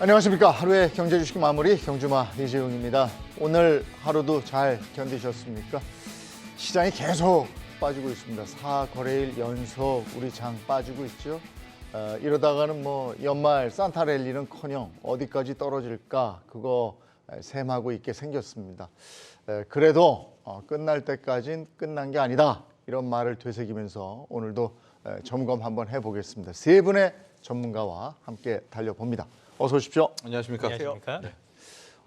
안녕하십니까. 하루의 경제 주식 마무리 경주마 이재용입니다. 오늘 하루도 잘 견디셨습니까? 시장이 계속 빠지고 있습니다. 4거래일 연속 우리 장 빠지고 있죠. 이러다가는 뭐 연말 산타 랠리는커녕 어디까지 떨어질까 그거 셈하고 있게 생겼습니다. 그래도 끝날 때까진 끝난 게 아니다. 이런 말을 되새기면서 오늘도 점검 한번 해보겠습니다. 세 분의 전문가와 함께 달려봅니다. 어서 오십시오. 안녕하십니까. 안녕하십니까. 네.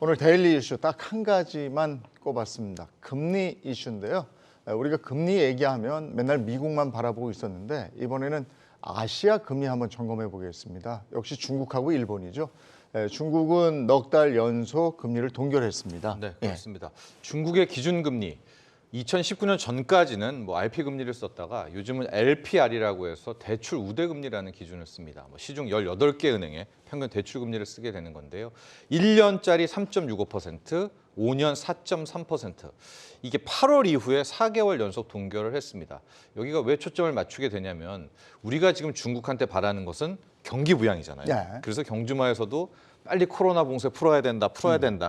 오늘 데일리 이슈 딱 한 가지만 꼽았습니다. 금리 이슈인데요. 우리가 금리 얘기하면 맨날 미국만 바라보고 있었는데 이번에는 아시아 금리 한번 점검해 보겠습니다. 역시 중국하고 일본이죠. 중국은 넉 달 연속 금리를 동결했습니다. 네, 그렇습니다. 중국의 기준금리 2019년 전까지는 RP 금리를 썼다가 요즘은 LPR이라고 해서 대출 우대 금리라는 기준을 씁니다. 시중 18개 은행에 평균 대출 금리를 쓰게 되는 건데요. 1년짜리 3.65%, 5년 4.3%. 이게 8월 이후에 4개월 연속 동결을 했습니다. 여기가 왜 초점을 맞추게 되냐면 우리가 지금 중국한테 바라는 것은 경기 부양이잖아요. 네. 그래서 경주마에서도 빨리 코로나 봉쇄 풀어야 된다.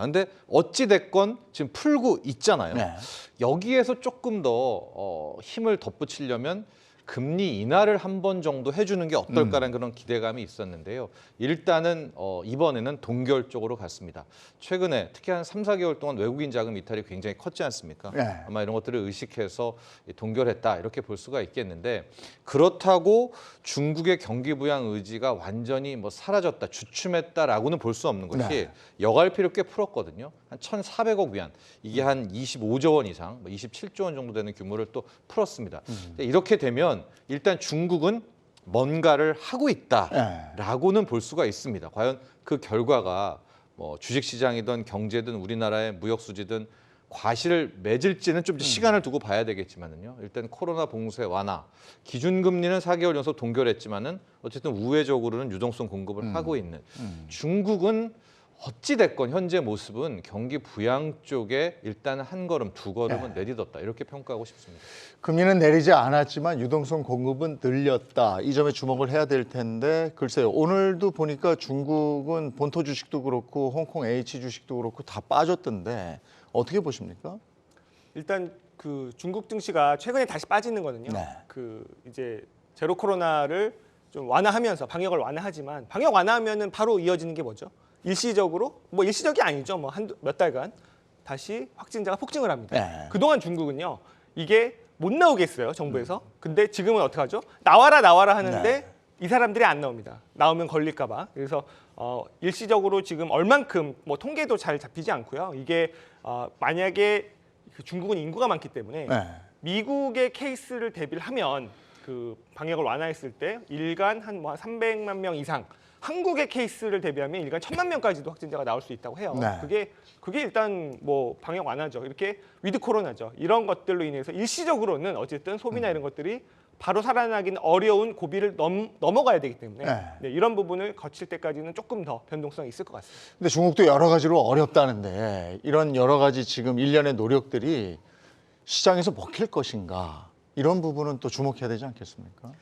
근데 어찌 됐건 지금 풀고 있잖아요. 네. 여기에서 조금 더 힘을 덧붙이려면 금리 인하를 한 번 정도 해주는 게 어떨까라는 그런 기대감이 있었는데요. 일단은 이번에는 동결 쪽으로 갔습니다. 최근에 특히 한 3, 4개월 동안 외국인 자금 이탈이 굉장히 컸지 않습니까? 네. 아마 이런 것들을 의식해서 동결했다 이렇게 볼 수가 있겠는데 그렇다고 중국의 경기 부양 의지가 완전히 사라졌다, 주춤했다라고는 볼 수 없는 것이 네. 여갈피를 꽤 풀었거든요. 한 1,400억 위안, 이게 한 25조 원 이상, 27조 원 정도 되는 규모를 또 풀었습니다. 이렇게 되면 일단 중국은 뭔가를 하고 있다라고는 볼 수가 있습니다. 과연 그 결과가 주식시장이든 경제든 우리나라의 무역수지든 과실을 맺을지는 좀 시간을 두고 봐야 되겠지만은요. 일단 코로나 봉쇄 완화, 기준금리는 4개월 연속 동결했지만은 어쨌든 우회적으로는 유동성 공급을 하고 있는 중국은 어찌 됐건 현재 모습은 경기 부양 쪽에 일단 한 걸음, 두 걸음은 내딛었다 이렇게 평가하고 싶습니다. 금리는 내리지 않았지만 유동성 공급은 늘렸다. 이 점에 주목을 해야 될 텐데 글쎄요. 오늘도 보니까 중국은 본토 주식도 그렇고 홍콩 H 주식도 그렇고 다 빠졌던데 어떻게 보십니까? 일단 그 중국 증시가 최근에 다시 빠지는 거는요. 네. 그 이제 제로 코로나를 좀 완화하면서 방역을 완화하지만 방역 완화하면은 바로 이어지는 게 뭐죠? 일시적으로 일시적이 아니죠. 한두 몇 달간 다시 확진자가 폭증을 합니다. 네. 그동안 중국은요. 이게 못 나오게 했어요. 정부에서. 근데 지금은 어떻게 하죠? 나와라 하는데 네. 이 사람들이 안 나옵니다. 나오면 걸릴까 봐. 그래서 일시적으로 지금 얼만큼 통계도 잘 잡히지 않고요. 이게 만약에 중국은 인구가 많기 때문에 네. 미국의 케이스를 대비를 하면 그 방역을 완화했을 때 일간 한 300만 명 이상, 한국의 케이스를 대비하면 일간 1,000만 명까지도 확진자가 나올 수 있다고 해요. 네. 그게 일단 방역 완화죠. 이렇게 위드 코로나죠. 이런 것들로 인해서 일시적으로는 어쨌든 소비나 이런 것들이 바로 살아나기는 어려운 고비를 넘어가야 되기 때문에 네. 이런 부분을 거칠 때까지는 조금 더 변동성이 있을 것 같습니다. 근데 중국도 여러 가지로 어렵다는데 이런 여러 가지 지금 일련의 노력들이 시장에서 먹힐 것인가 이런 부분은 또 주목해야 되지 않겠습니까?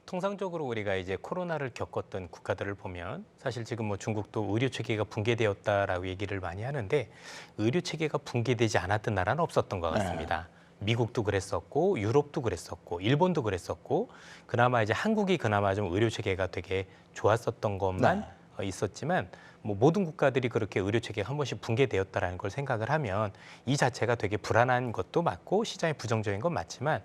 통상적으로 우리가 이제 코로나를 겪었던 국가들을 보면 사실 지금 중국도 의료 체계가 붕괴되었다라고 얘기를 많이 하는데 의료 체계가 붕괴되지 않았던 나라는 없었던 것 같습니다. 미국도 그랬었고 유럽도 그랬었고 일본도 그랬었고 그나마 이제 한국이 그나마 좀 의료 체계가 되게 좋았었던 것만 있었지만 모든 국가들이 그렇게 의료 체계가 한 번씩 붕괴되었다라는 걸 생각을 하면 이 자체가 되게 불안한 것도 맞고 시장에 부정적인 건 맞지만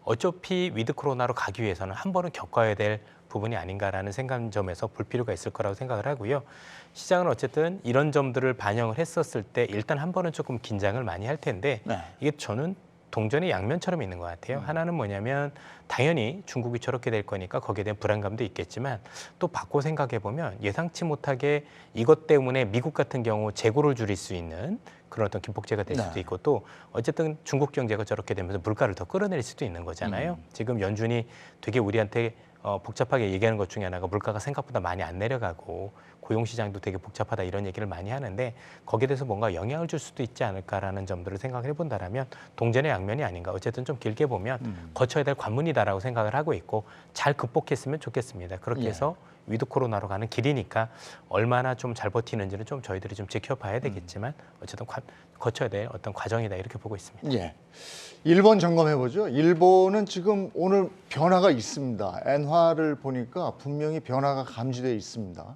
어차피 위드 코로나로 가기 위해서는 한 번은 겪어야 될 부분이 아닌가라는 생각점에서 볼 필요가 있을 거라고 생각을 하고요. 시장은 어쨌든 이런 점들을 반영을 했었을 때 일단 한 번은 조금 긴장을 많이 할 텐데 이게 저는 동전의 양면처럼 있는 것 같아요. 하나는 뭐냐면 당연히 중국이 저렇게 될 거니까 거기에 대한 불안감도 있겠지만 또 바꿔 생각해 보면 예상치 못하게 이것 때문에 미국 같은 경우 재고를 줄일 수 있는 그런 어떤 기폭제가 될 수도 있고 또 어쨌든 중국 경제가 저렇게 되면서 물가를 더 끌어내릴 수도 있는 거잖아요. 지금 연준이 되게 우리한테 복잡하게 얘기하는 것 중에 하나가 물가가 생각보다 많이 안 내려가고 고용시장도 되게 복잡하다 이런 얘기를 많이 하는데 거기에 대해서 뭔가 영향을 줄 수도 있지 않을까라는 점들을 생각을 해본다라면 동전의 양면이 아닌가. 어쨌든 좀 길게 보면 거쳐야 될 관문이다라고 생각을 하고 있고 잘 극복했으면 좋겠습니다. 그렇게 해서 위드 코로나로 가는 길이니까 얼마나 좀 잘 버티는지는 좀 저희들이 좀 지켜봐야 되겠지만 어쨌든 거쳐야 될 어떤 과정이다 이렇게 보고 있습니다. 예. 일본 점검해 보죠. 일본은 지금 오늘 변화가 있습니다. 엔화를 보니까 분명히 변화가 감지되어 있습니다.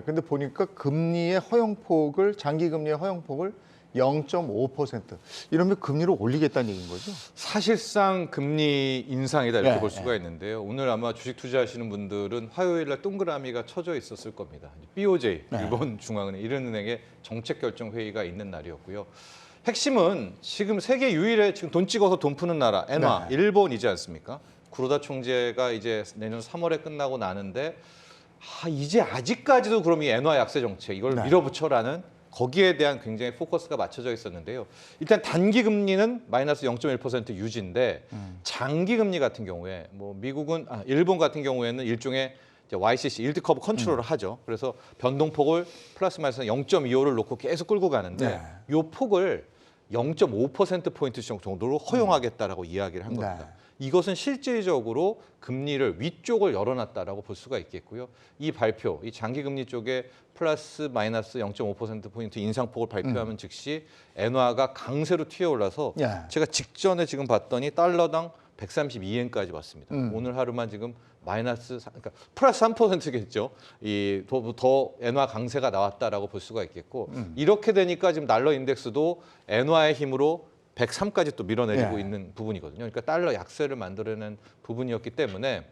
근데 보니까 금리의 허용폭을 장기 금리의 허용폭을 0.5% 이러면 금리를 올리겠다는 얘기인 거죠? 사실상 금리 인상이다 이렇게 예, 볼 수가 있는데요. 오늘 아마 주식 투자하시는 분들은 화요일 날 동그라미가 쳐져 있었을 겁니다. BOJ, 일본 중앙은행 이런 은행의 정책 결정 회의가 있는 날이었고요. 핵심은 지금 세계 유일의 지금 돈 찍어서 돈 푸는 나라 엔화, 일본이지 않습니까? 구로다 총재가 이제 내년 3월에 끝나고 나는데 이제 아직까지도 그럼 이 엔화 약세 정책 이걸 밀어붙여라는 거기에 대한 굉장히 포커스가 맞춰져 있었는데요. 일단 단기 금리는 마이너스 0.1% 유지인데 장기 금리 같은 경우에 뭐 일본 같은 경우에는 일종의 이제 YCC 일드 커브 컨트롤을 하죠. 그래서 변동폭을 플러스 마이너스 0.25를 놓고 계속 끌고 가는데 이 폭을 0.5% 포인트 정도로 허용하겠다라고 이야기를 한 겁니다. 이것은 실질적으로 금리를 위쪽을 열어놨다라고 볼 수가 있겠고요. 이 발표, 이 장기 금리 쪽에 플러스 마이너스 0.5% 포인트 인상폭을 발표하면 즉시 엔화가 강세로 튀어올라서 제가 직전에 지금 봤더니 달러당 132엔까지 왔습니다. 오늘 하루만 지금 그러니까 플러스 3%겠죠. 더 엔화 강세가 나왔다라고 볼 수가 있겠고 이렇게 되니까 지금 달러 인덱스도 엔화의 힘으로 103까지 또 밀어내리고 있는 부분이거든요. 그러니까 달러 약세를 만들어낸 부분이었기 때문에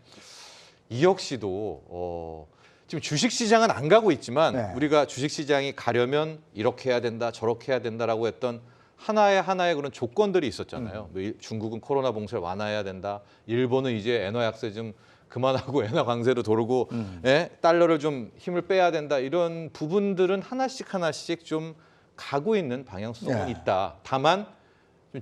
이 역시도 지금 주식시장은 안 가고 있지만 우리가 주식시장이 가려면 이렇게 해야 된다, 저렇게 해야 된다라고 했던 하나의 그런 조건들이 있었잖아요. 중국은 코로나 봉쇄를 완화해야 된다. 일본은 이제 엔화 약세 좀 그만하고 엔화 강세로 돌고 달러를 좀 힘을 빼야 된다. 이런 부분들은 하나씩 좀 가고 있는 방향성은 있다. 다만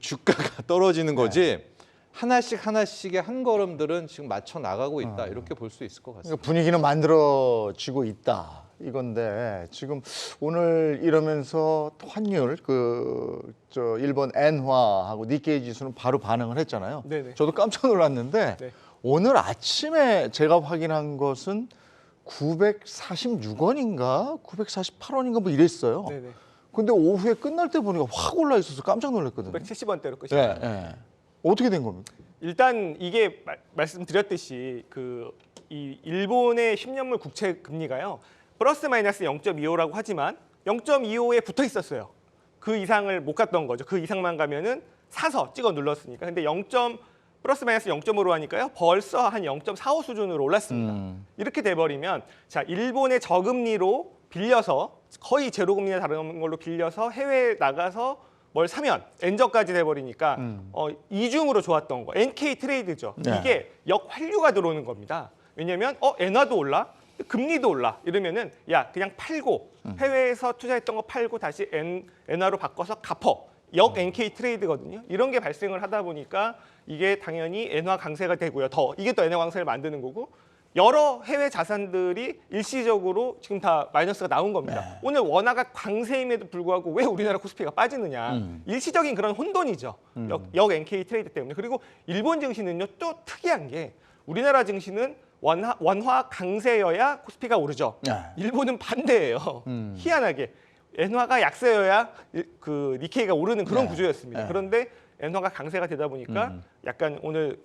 주가가 떨어지는 거지 하나씩의 한 걸음들은 지금 맞춰 나가고 있다. 이렇게 볼 수 있을 것 같습니다. 그러니까 분위기는 만들어지고 있다 이건데 지금 오늘 이러면서 환율 일본 엔화하고 니케이 지수는 바로 반응을 했잖아요. 네네. 저도 깜짝 놀랐는데 오늘 아침에 제가 확인한 것은 946원인가 948원인가 뭐 이랬어요. 네네. 근데 오후에 끝날 때 보니까 확 올라 있어서 깜짝 놀랐거든요. 170원대로 끝이에요. 어떻게 된 겁니까? 일단 이게 말씀드렸듯이 이 일본의 10년물 국채 금리가요. 플러스 마이너스 0.25라고 하지만 0.25에 붙어 있었어요. 그 이상을 못 갔던 거죠. 그 이상만 가면은 사서 찍어 눌렀으니까. 근데 플러스 마이너스 0.5로 하니까요. 벌써 한 0.45 수준으로 올랐습니다. 이렇게 돼버리면 자 일본의 저금리로 빌려서 거의 제로금리나 다른 걸로 빌려서 해외에 나가서 뭘 사면 엔저까지 돼버리니까 이중으로 좋았던 거 NK 트레이드죠. 이게 역환류가 들어오는 겁니다. 왜냐하면 엔화도 올라 금리도 올라 이러면은 야 그냥 팔고 해외에서 투자했던 거 팔고 다시 엔화로 바꿔서 갚어 역 NK 트레이드거든요. 이런 게 발생을 하다 보니까 이게 당연히 엔화 강세가 되고요. 이게 또 엔화 강세를 만드는 거고 여러 해외 자산들이 일시적으로 지금 다 마이너스가 나온 겁니다. 오늘 원화가 강세임에도 불구하고 왜 우리나라 코스피가 빠지느냐. 일시적인 그런 혼돈이죠. 역 NK 트레이드 때문에. 그리고 일본 증시는요 또 특이한 게 우리나라 증시는 원화 강세여야 코스피가 오르죠. 일본은 반대예요. 희한하게. 엔화가 약세여야 니케이가 오르는 그런 구조였습니다. 그런데 엔화가 강세가 되다 보니까 약간 오늘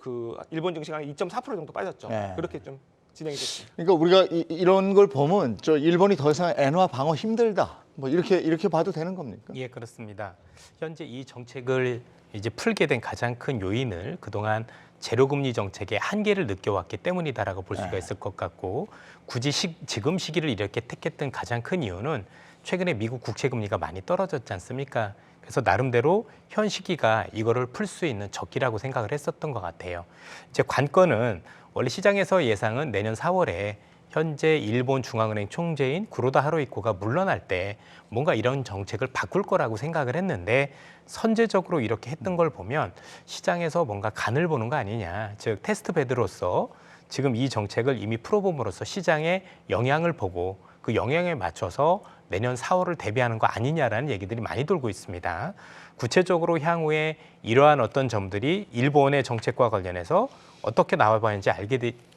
일본 증시가 2.4% 정도 빠졌죠. 그렇게 좀 진행이 됐습니다. 그러니까 우리가 이런 걸 보면 일본이 더 이상 엔화 방어 힘들다. 뭐 이렇게 봐도 되는 겁니까? 예, 그렇습니다. 현재 이 정책을 이제 풀게 된 가장 큰 요인을 그동안 제로금리 정책의 한계를 느껴왔기 때문이다라고 볼 수가 있을 것 같고 굳이 지금 시기를 이렇게 택했던 가장 큰 이유는 최근에 미국 국채 금리가 많이 떨어졌지 않습니까? 그래서 나름대로 현 시기가 이거를 풀 수 있는 적기라고 생각을 했었던 것 같아요. 이제 관건은 원래 시장에서 예상은 내년 4월에 현재 일본 중앙은행 총재인 구로다 하루이코가 물러날 때 뭔가 이런 정책을 바꿀 거라고 생각을 했는데 선제적으로 이렇게 했던 걸 보면 시장에서 뭔가 간을 보는 거 아니냐, 즉 테스트 베드로서 지금 이 정책을 이미 풀어봄으로써 시장에 영향을 보고 그 영향에 맞춰서 내년 4월을 대비하는 거 아니냐라는 얘기들이 많이 돌고 있습니다. 구체적으로 향후에 이러한 어떤 점들이 일본의 정책과 관련해서 어떻게 나와봐야지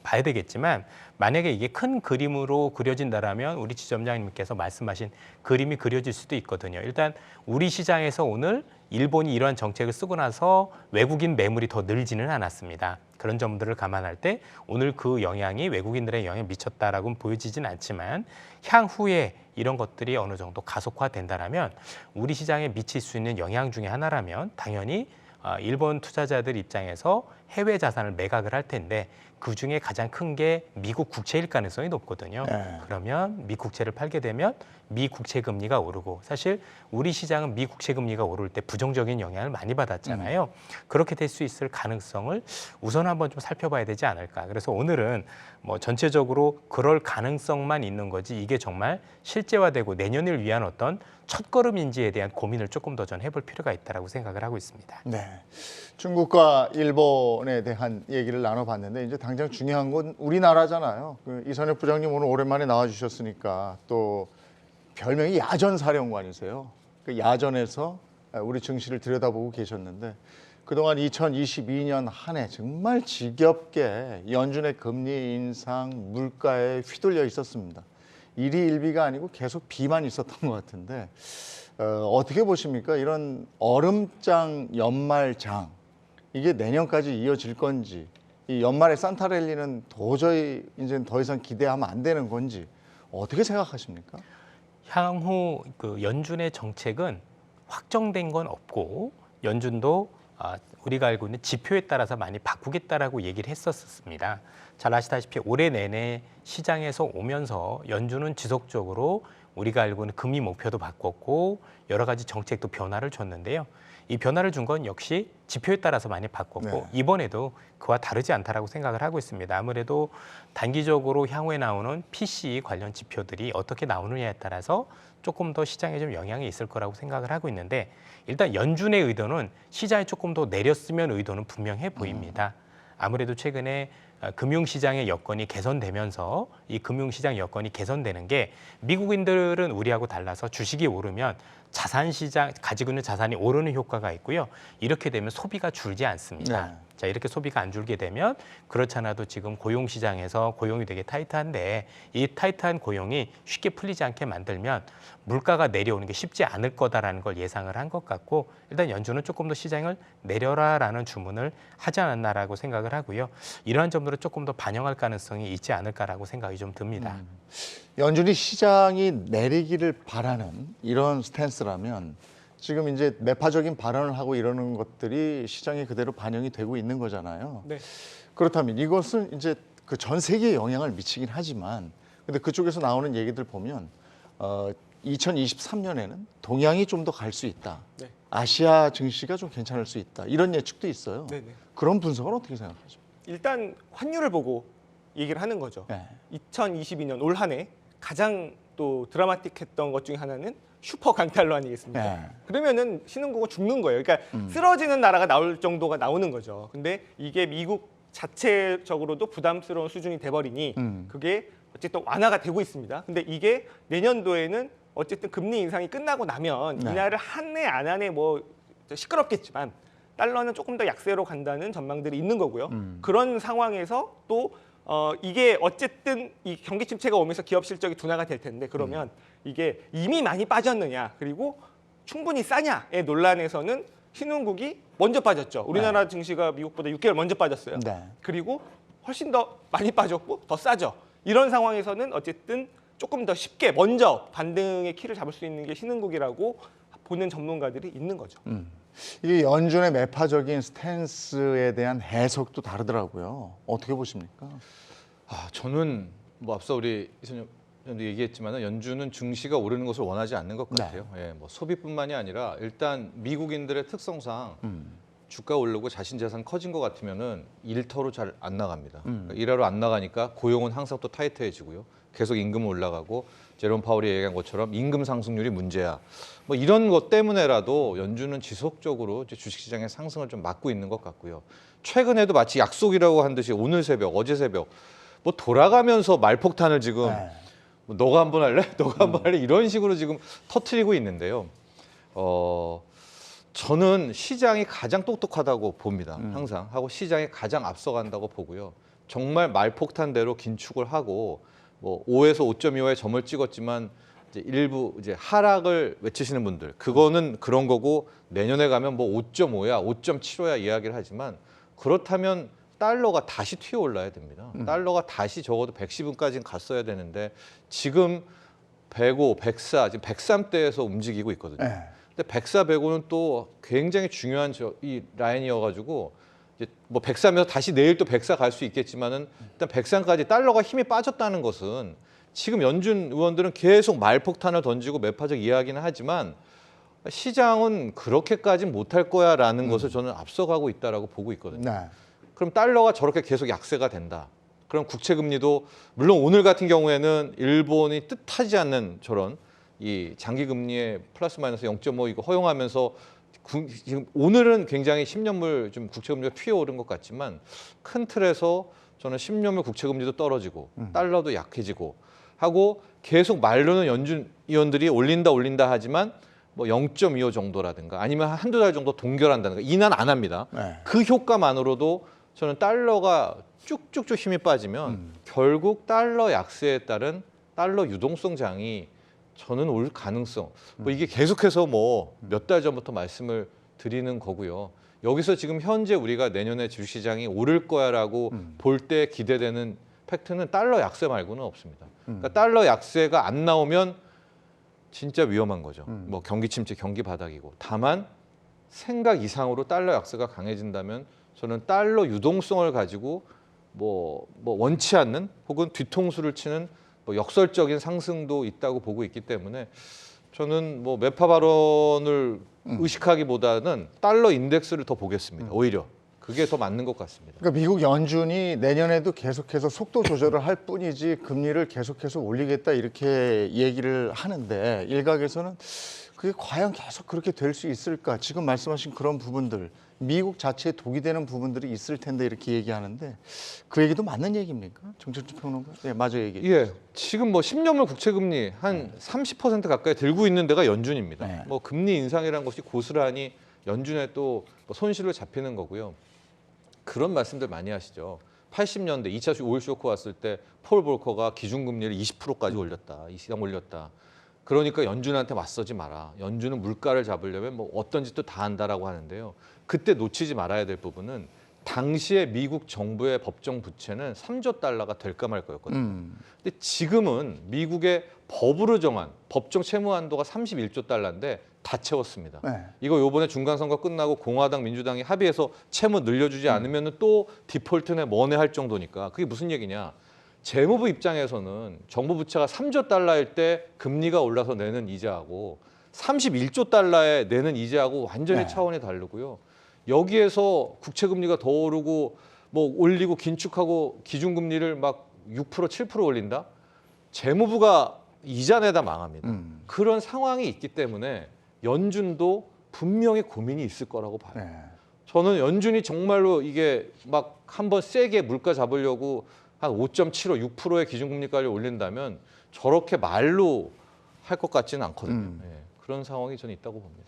봐야 되겠지만 만약에 이게 큰 그림으로 그려진다라면 우리 지점장님께서 말씀하신 그림이 그려질 수도 있거든요. 일단 우리 시장에서 오늘 일본이 이러한 정책을 쓰고 나서 외국인 매물이 더 늘지는 않았습니다. 그런 점들을 감안할 때 오늘 그 영향이 외국인들의 영향에 미쳤다라고는 보여지진 않지만 향후에 이런 것들이 어느 정도 가속화된다라면 우리 시장에 미칠 수 있는 영향 중에 하나라면 당연히 일본 투자자들 입장에서 해외 자산을 매각을 할 텐데 그중에 가장 큰 게 미국 국채일 가능성이 높거든요. 네. 그러면 미 국채를 팔게 되면 미 국채 금리가 오르고 사실 우리 시장은 미 국채 금리가 오를 때 부정적인 영향을 많이 받았잖아요. 그렇게 될 수 있을 가능성을 우선 한번 좀 살펴봐야 되지 않을까. 그래서 오늘은 뭐 전체적으로 그럴 가능성만 있는 거지 이게 정말 실제화되고 내년을 위한 어떤 첫걸음인지에 대한 고민을 조금 더 전 해볼 필요가 있다라고 생각을 하고 있습니다. 네. 중국과 일본에 대한 얘기를 나눠봤는데 이제 당장 중요한 건 우리나라잖아요. 이선혁 부장님 오늘 오랜만에 나와주셨으니까 또 별명이 야전사령관이세요. 그 야전에서 우리 증시를 들여다보고 계셨는데 그동안 2022년 한 해 정말 지겹게 연준의 금리 인상, 물가에 휘둘려 있었습니다. 일희일비가 아니고 계속 비만 있었던 것 같은데 어떻게 보십니까? 이런 얼음장 연말장 이게 내년까지 이어질 건지 이 연말의 산타랠리는 도저히 이제 더 이상 기대하면 안 되는 건지 어떻게 생각하십니까? 향후 그 연준의 정책은 확정된 건 없고 연준도 우리가 알고 있는 지표에 따라서 많이 바꾸겠다라고 얘기를 했었습니다. 잘 아시다시피 올해 내내 시장에서 오면서 연준은 지속적으로 우리가 알고 있는 금리 목표도 바꿨고 여러 가지 정책도 변화를 줬는데요. 이 변화를 준 건 역시 지표에 따라서 많이 바꿨고 네. 이번에도 그와 다르지 않다라고 생각을 하고 있습니다. 아무래도 단기적으로 향후에 나오는 PCE 관련 지표들이 어떻게 나오느냐에 따라서 조금 더 시장에 좀 영향이 있을 거라고 생각을 하고 있는데 일단 연준의 의도는 시장에 조금 더 내렸으면 의도는 분명해 보입니다. 아무래도 최근에 금융시장의 여건이 개선되면서 이 금융시장 여건이 개선되는 게 미국인들은 우리하고 달라서 주식이 오르면 자산시장 가지고 있는 자산이 오르는 효과가 있고요. 이렇게 되면 소비가 줄지 않습니다. 네. 자, 이렇게 소비가 안 줄게 되면 그렇지 않아도 지금 고용시장에서 고용이 되게 타이트한데 이 타이트한 고용이 쉽게 풀리지 않게 만들면 물가가 내려오는 게 쉽지 않을 거다라는 걸 예상을 한 것 같고 일단 연준은 조금 더 시장을 내려라라는 주문을 하지 않았나라고 생각을 하고요. 이러한 점들을 조금 더 반영할 가능성이 있지 않을까라고 생각이 좀 듭니다. 연준이 시장이 내리기를 바라는 이런 스탠스라면 지금 이제 매파적인 발언을 하고 이러는 것들이 시장에 그대로 반영이 되고 있는 거잖아요. 네. 그렇다면 이것은 이제 그 전 세계에 영향을 미치긴 하지만 근데 그쪽에서 나오는 얘기들 보면 2023년에는 동양이 좀 더 갈 수 있다. 네. 아시아 증시가 좀 괜찮을 수 있다. 이런 예측도 있어요. 네네. 그런 분석은 어떻게 생각하십니까? 일단 환율을 보고 얘기를 하는 거죠. 네. 2022년 올 한 해 가장 또 드라마틱했던 것 중에 하나는 슈퍼 강달러 아니겠습니까? 네. 그러면은 신흥국은 죽는 거예요. 그러니까 쓰러지는 나라가 나올 정도가 나오는 거죠. 근데 이게 미국 자체적으로도 부담스러운 수준이 돼버리니 그게 어쨌든 완화가 되고 있습니다. 근데 이게 내년도에는 어쨌든 금리 인상이 끝나고 나면 네. 이날을 한 해 안 한 해 뭐 시끄럽겠지만 달러는 조금 더 약세로 간다는 전망들이 있는 거고요. 그런 상황에서 또 이게 어쨌든 이 경기 침체가 오면서 기업 실적이 둔화가 될 텐데 그러면 이게 이미 많이 빠졌느냐 그리고 충분히 싸냐의 논란에서는 신흥국이 먼저 빠졌죠. 우리나라 증시가 미국보다 6개월 먼저 빠졌어요. 네. 그리고 훨씬 더 많이 빠졌고 더 싸죠. 이런 상황에서는 어쨌든 조금 더 쉽게 먼저 반등의 키를 잡을 수 있는 게 신흥국이라고 보는 전문가들이 있는 거죠. 이게 연준의 매파적인 스탠스에 대한 해석도 다르더라고요. 어떻게 보십니까? 저는 뭐 앞서 우리 이선영 의원도 얘기했지만 연준은 증시가 오르는 것을 원하지 않는 것 같아요. 예, 뭐 소비뿐만이 아니라 일단 미국인들의 특성상 주가 오르고 자신 재산 커진 것 같으면은 일터로 잘 안 나갑니다. 그러니까 일하러 안 나가니까 고용은 항상 또 타이트해지고요. 계속 임금은 올라가고 제롬 파월이 얘기한 것처럼 임금 상승률이 문제야. 뭐 이런 것 때문에라도 연준은 지속적으로 이제 주식시장의 상승을 좀 막고 있는 것 같고요. 최근에도 마치 약속이라고 한 듯이 오늘 새벽, 어제 새벽 뭐 돌아가면서 말폭탄을 지금 네. 뭐 너가 한번 할래? 너가 한번 할래? 이런 식으로 지금 터트리고 있는데요. 저는 시장이 가장 똑똑하다고 봅니다. 항상 하고 시장이 가장 앞서간다고 보고요. 정말 말폭탄대로 긴축을 하고 뭐 5에서 5.25의 점을 찍었지만 이제 일부 이제 하락을 외치시는 분들 그거는 그런 거고 내년에 가면 뭐 5.5야, 5.75야 이야기를 하지만 그렇다면 달러가 다시 튀어 올라야 됩니다. 달러가 다시 적어도 110원까지는 갔어야 되는데 지금 105, 104, 지금 103대에서 움직이고 있거든요. 네. 근데 104, 105는 또 굉장히 중요한 이 라인이어가지고 이제 뭐 103에서 다시 내일 또 104 갈 수 있겠지만은 일단 103까지 달러가 힘이 빠졌다는 것은 지금 연준 의원들은 계속 말폭탄을 던지고 매파적 이야기는 하지만 시장은 그렇게까지 못할 거야라는 것을 저는 앞서가고 있다라고 보고 있거든요. 네. 그럼 달러가 저렇게 계속 약세가 된다. 그럼 국채 금리도 물론 오늘 같은 경우에는 일본이 뜻하지 않는 저런 이 장기 금리의 플러스 마이너스 0.5 이거 허용하면서 지금 오늘은 굉장히 10년물 좀 국채 금리가 튀어오른 것 같지만 큰 틀에서 저는 10년물 국채 금리도 떨어지고 달러도 약해지고 하고 계속 말로는 연준 위원들이 올린다 하지만 뭐 0.25 정도라든가 아니면 한두 달 정도 동결한다든가 인하는 안 합니다. 네. 그 효과만으로도 저는 달러가 쭉쭉쭉 힘이 빠지면 결국 달러 약세에 따른 달러 유동성장이 저는 올 가능성 뭐 이게 계속해서 뭐 몇 달 전부터 말씀을 드리는 거고요. 여기서 지금 현재 우리가 내년에 주식시장이 오를 거야라고 볼 때 기대되는 팩트는 달러 약세 말고는 없습니다. 그러니까 달러 약세가 안 나오면 진짜 위험한 거죠. 뭐 경기 침체, 경기 바닥이고 다만 생각 이상으로 달러 약세가 강해진다면 저는 달러 유동성을 가지고 뭐 원치 않는 혹은 뒤통수를 치는 뭐 역설적인 상승도 있다고 보고 있기 때문에 저는 뭐 매파 발언을 의식하기보다는 달러 인덱스를 더 보겠습니다. 오히려 그게 더 맞는 것 같습니다. 그러니까 미국 연준이 내년에도 계속해서 속도 조절을 할 뿐이지 금리를 계속해서 올리겠다 이렇게 얘기를 하는데 일각에서는 그게 과연 계속 그렇게 될 수 있을까? 지금 말씀하신 그런 부분들 미국 자체에 독이 되는 부분들이 있을 텐데 이렇게 얘기하는데 그 얘기도 맞는 얘기입니까? 정철준 평론가? 네, 맞아요 얘기. 예, 지금 뭐 10년물 국채 금리 한 30% 가까이 들고 있는 데가 연준입니다. 네. 뭐 금리 인상이라는 것이 고스란히 연준에 또 손실로 잡히는 거고요. 그런 말씀들 많이 하시죠. 80년대 2차 오일 쇼크 왔을 때 폴 볼커가 기준금리를 20%까지 올렸다. 이상 올렸다. 그러니까 연준한테 맞서지 마라. 연준은 물가를 잡으려면 뭐 어떤 짓도 다 한다라고 하는데요. 그때 놓치지 말아야 될 부분은 당시에 미국 정부의 법정 부채는 3조 달러가 될까 말 거였거든요. 근데 지금은 미국의 법으로 정한 법정 채무 한도가 31조 달러인데 다 채웠습니다. 네. 이거 요번에 중간선거 끝나고 공화당 민주당이 합의해서 채무 늘려주지 않으면 또 디폴트네 뭐네 할 정도니까 그게 무슨 얘기냐. 재무부 입장에서는 정부 부채가 3조 달러일 때 금리가 올라서 내는 이자하고 31조 달러에 내는 이자하고 완전히 네. 차원이 다르고요. 여기에서 국채 금리가 더 오르고 뭐 올리고 긴축하고 기준금리를 막 6%, 7% 올린다? 재무부가 이자 내다 망합니다. 그런 상황이 있기 때문에 연준도 분명히 고민이 있을 거라고 봐요. 네. 저는 연준이 정말로 이게 막 한번 세게 물가 잡으려고 한 5.75, 6%의 기준금리까지 올린다면 저렇게 말로 할 것 같지는 않거든요. 예, 그런 상황이 저는 있다고 봅니다.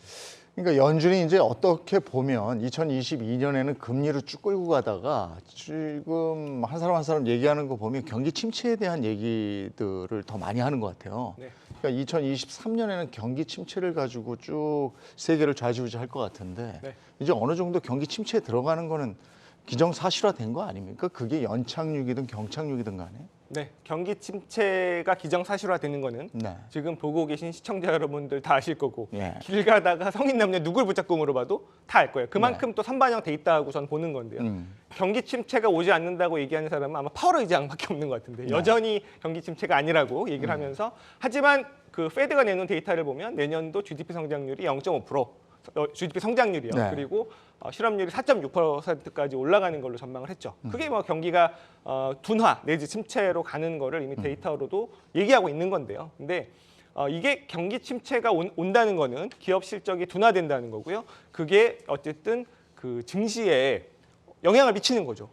그러니까 연준이 이제 어떻게 보면 2022년에는 금리를 쭉 끌고 가다가 지금 한 사람 얘기하는 거 보면 경기 침체에 대한 얘기들을 더 많이 하는 것 같아요. 네. 그러니까 2023년에는 경기 침체를 가지고 쭉 세계를 좌지우지할 것 같은데 네. 이제 어느 정도 경기 침체에 들어가는 거는 기정사실화된 거 아닙니까? 그게 연착륙이든 경착륙이든 간에. 네, 경기 침체가 기정사실화되는 거는 네. 지금 보고 계신 시청자 여러분들 다 아실 거고 예. 길 가다가 성인 남녀 누굴 붙잡고 물어봐도 다 알 거예요. 그만큼 또 선반영돼 있다고 저는 보는 건데요. 경기 침체가 오지 않는다고 얘기하는 사람은 아마 파월 의장밖에 없는 것 같은데 여전히 경기 침체가 아니라고 얘기를 하면서 하지만 그 페드가 내놓은 데이터를 보면 내년도 GDP 성장률이 0.5%, GDP 성장률이요. 네. 그리고 실업률이 4.6%까지 올라가는 걸로 전망을 했죠. 그게 뭐 경기가 둔화 내지 침체로 가는 거를 이미 데이터로도 얘기하고 있는 건데요. 근데 이게 경기 침체가 온다는 거는 기업 실적이 둔화된다는 거고요. 그게 어쨌든 그 증시에 영향을 미치는 거죠.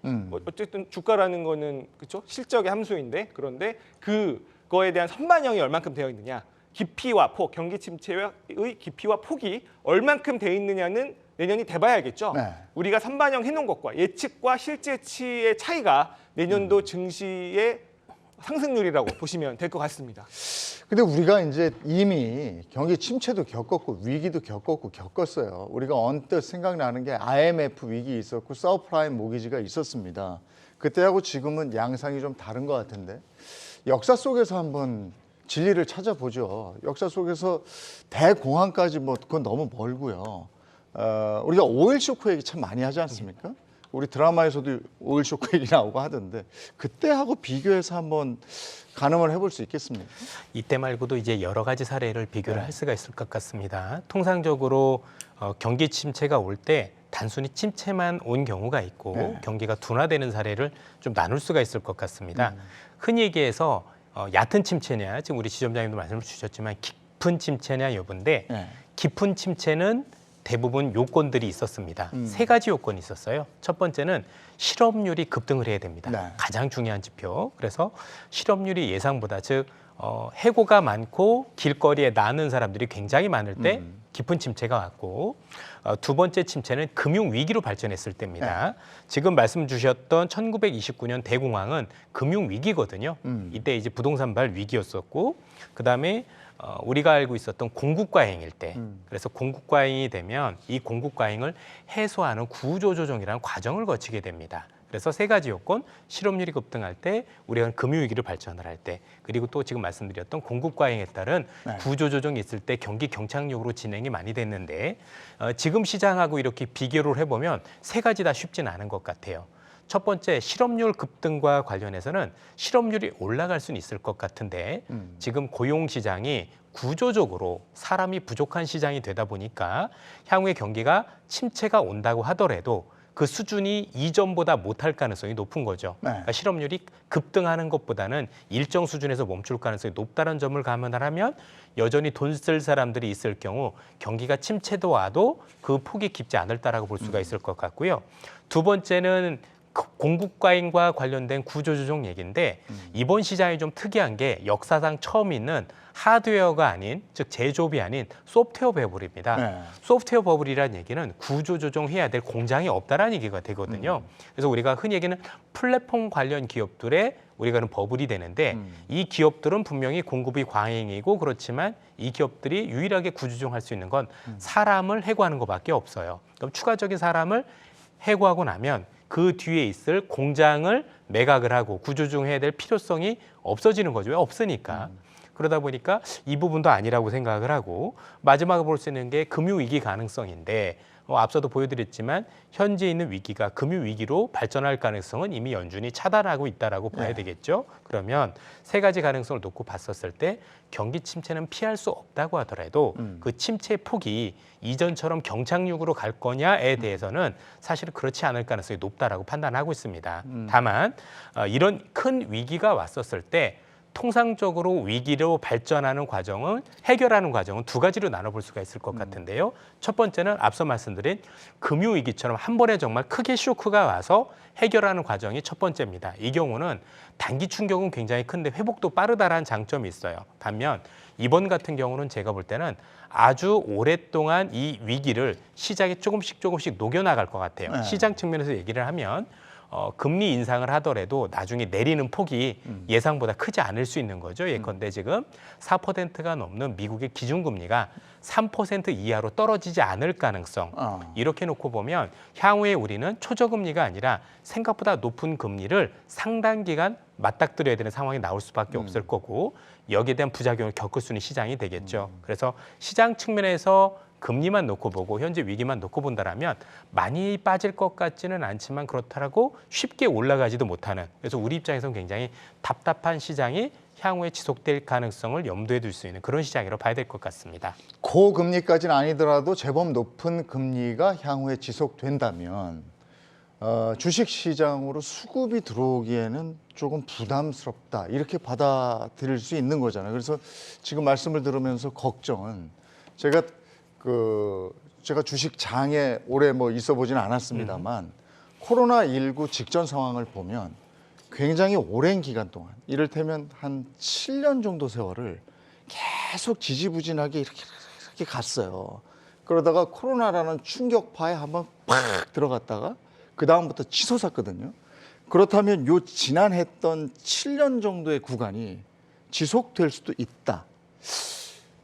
어쨌든 주가라는 거는 그렇죠? 실적의 함수인데 그런데 그거에 대한 선반영이 얼만큼 되어 있느냐, 깊이와 폭, 경기 침체의 깊이와 폭이 얼만큼 되어 있느냐는 내년이 돼봐야 알겠죠. 네. 우리가 선반영 해놓은 것과 예측과 실제치의 차이가 내년도 증시의 상승률이라고 보시면 될 것 같습니다. 근데 우리가 이제 이미 경기 침체도 겪었고 위기도 겪었어요. 우리가 언뜻 생각나는 게 IMF 위기 있었고 서프라임 모기지가 있었습니다. 그때하고 지금은 양상이 좀 다른 것 같은데 역사 속에서 한번 진리를 찾아보죠. 역사 속에서 대공황까지 뭐 그건 너무 멀고요. 우리가 오일 쇼크 얘기 참 많이 하지 않습니까? 우리 드라마에서도 오일 쇼크 얘기 나오고 하던데 그때하고 비교해서 한번 가늠을 해볼 수 있겠습니까? 이때 말고도 이제 여러 가지 사례를 비교를 할 수가 있을 것 같습니다. 통상적으로 경기 침체가 올 때 단순히 침체만 온 경우가 있고 네. 경기가 둔화되는 사례를 좀 나눌 수가 있을 것 같습니다. 흔히 얘기해서 얕은 침체냐, 지금 우리 지점장님도 말씀을 주셨지만 깊은 침체냐 여부인데 네. 깊은 침체는 대부분 요건들이 있었습니다. 세 가지 요건이 있었어요. 첫 번째는 실업률이 급등을 해야 됩니다. 네. 가장 중요한 지표. 그래서 실업률이 예상보다 즉 해고가 많고 길거리에 나는 사람들이 굉장히 많을 때 깊은 침체가 왔고 두 번째 침체는 금융 위기로 발전했을 때입니다. 지금 말씀 주셨던 1929년 대공황은 금융 위기거든요. 이때 이제 부동산발 위기였었고 그다음에 우리가 알고 있었던 공급과잉일 때 그래서 공급과잉이 되면 이 공급과잉을 해소하는 구조조정이라는 과정을 거치게 됩니다. 그래서 세 가지 요건, 실업률이 급등할 때, 우리가 금융위기를 발전을 할 때, 그리고 또 지금 말씀드렸던 공급과잉에 따른 네. 구조조정이 있을 때 경기 경착륙으로 진행이 많이 됐는데 지금 시장하고 이렇게 비교를 해보면 세 가지 다 쉽지는 않은 것 같아요. 첫 번째, 실업률 급등과 관련해서는 실업률이 올라갈 수는 있을 것 같은데 지금 고용시장이 구조적으로 사람이 부족한 시장이 되다 보니까 향후에 경기가 침체가 온다고 하더라도 그 수준이 이전보다 못할 가능성이 높은 거죠. 네. 그러니까 실업률이 급등하는 것보다는 일정 수준에서 멈출 가능성이 높다는 점을 감안을 하면 여전히 돈 쓸 사람들이 있을 경우 경기가 침체도 와도 그 폭이 깊지 않을다라고 볼 수가 있을 것 같고요. 두 번째는 공급과잉과 관련된 구조조정 얘기인데 이번 시장이 좀 특이한 게 역사상 처음 있는 하드웨어가 아닌 즉 제조업이 아닌 소프트웨어 버블입니다. 네. 소프트웨어 버블이라는 얘기는 구조조정해야 될 공장이 없다라는 얘기가 되거든요. 그래서 우리가 흔히 얘기는 플랫폼 관련 기업들의 우리가는 버블이 되는데 이 기업들은 분명히 공급이 과잉이고 그렇지만 이 기업들이 유일하게 구조조정할 수 있는 건 사람을 해고하는 것밖에 없어요. 그럼 추가적인 사람을 해고하고 나면 그 뒤에 있을 공장을 매각을 하고 구조조정해야 될 필요성이 없어지는 거죠. 왜? 없으니까. 그러다 보니까 이 부분도 아니라고 생각을 하고 마지막으로 볼 수 있는 게 금융위기 가능성인데 앞서도 보여드렸지만 현재 있는 위기가 금융위기로 발전할 가능성은 이미 연준이 차단하고 있다라고 봐야 되겠죠. 그러면 세 가지 가능성을 놓고 봤었을 때 경기 침체는 피할 수 없다고 하더라도 그 침체 폭이 이전처럼 경착륙으로 갈 거냐에 대해서는 사실은 그렇지 않을 가능성이 높다라고 판단하고 있습니다. 다만 이런 큰 위기가 왔었을 때 통상적으로 위기로 발전하는 과정은 해결하는 과정은 두 가지로 나눠볼 수가 있을 것 같은데요. 첫 번째는 앞서 말씀드린 금융위기처럼 한 번에 정말 크게 쇼크가 와서 해결하는 과정이 첫 번째입니다. 이 경우는 단기 충격은 굉장히 큰데 회복도 빠르다라는 장점이 있어요. 반면 이번 같은 경우는 제가 볼 때는 아주 오랫동안 이 위기를 시장에 조금씩 녹여나갈 것 같아요. 네. 시장 측면에서 얘기를 하면 금리 인상을 하더라도 나중에 내리는 폭이 예상보다 크지 않을 수 있는 거죠. 예컨대 지금 4%가 넘는 미국의 기준금리가 3% 이하로 떨어지지 않을 가능성. 이렇게 놓고 보면 향후에 우리는 초저금리가 아니라 생각보다 높은 금리를 상당 기간 맞닥뜨려야 되는 상황이 나올 수밖에 없을 거고 여기에 대한 부작용을 겪을 수 있는 시장이 되겠죠. 그래서 시장 측면에서 금리만 놓고 보고 현재 위기만 놓고 본다라면 많이 빠질 것 같지는 않지만 그렇다라고 쉽게 올라가지도 못하는 그래서 우리 입장에서는 굉장히 답답한 시장이 향후에 지속될 가능성을 염두에 둘 수 있는 그런 시장이라고 봐야 될 것 같습니다. 고금리까지는 아니더라도 제법 높은 금리가 향후에 지속된다면 주식시장으로 수급이 들어오기에는 조금 부담스럽다 이렇게 받아들일 수 있는 거잖아요. 그래서 지금 말씀을 들으면서 걱정은 제가 주식장에 오래 뭐 있어 보지는 않았습니다만 코로나19 직전 상황을 보면 굉장히 오랜 기간 동안 이를테면 한 7년 정도 세월을 계속 지지부진하게 이렇게 갔어요. 그러다가 코로나라는 충격파에 한번 팍 들어갔다가 그 다음부터 치솟았거든요. 그렇다면 요 지난했던 7년 정도의 구간이 지속될 수도 있다.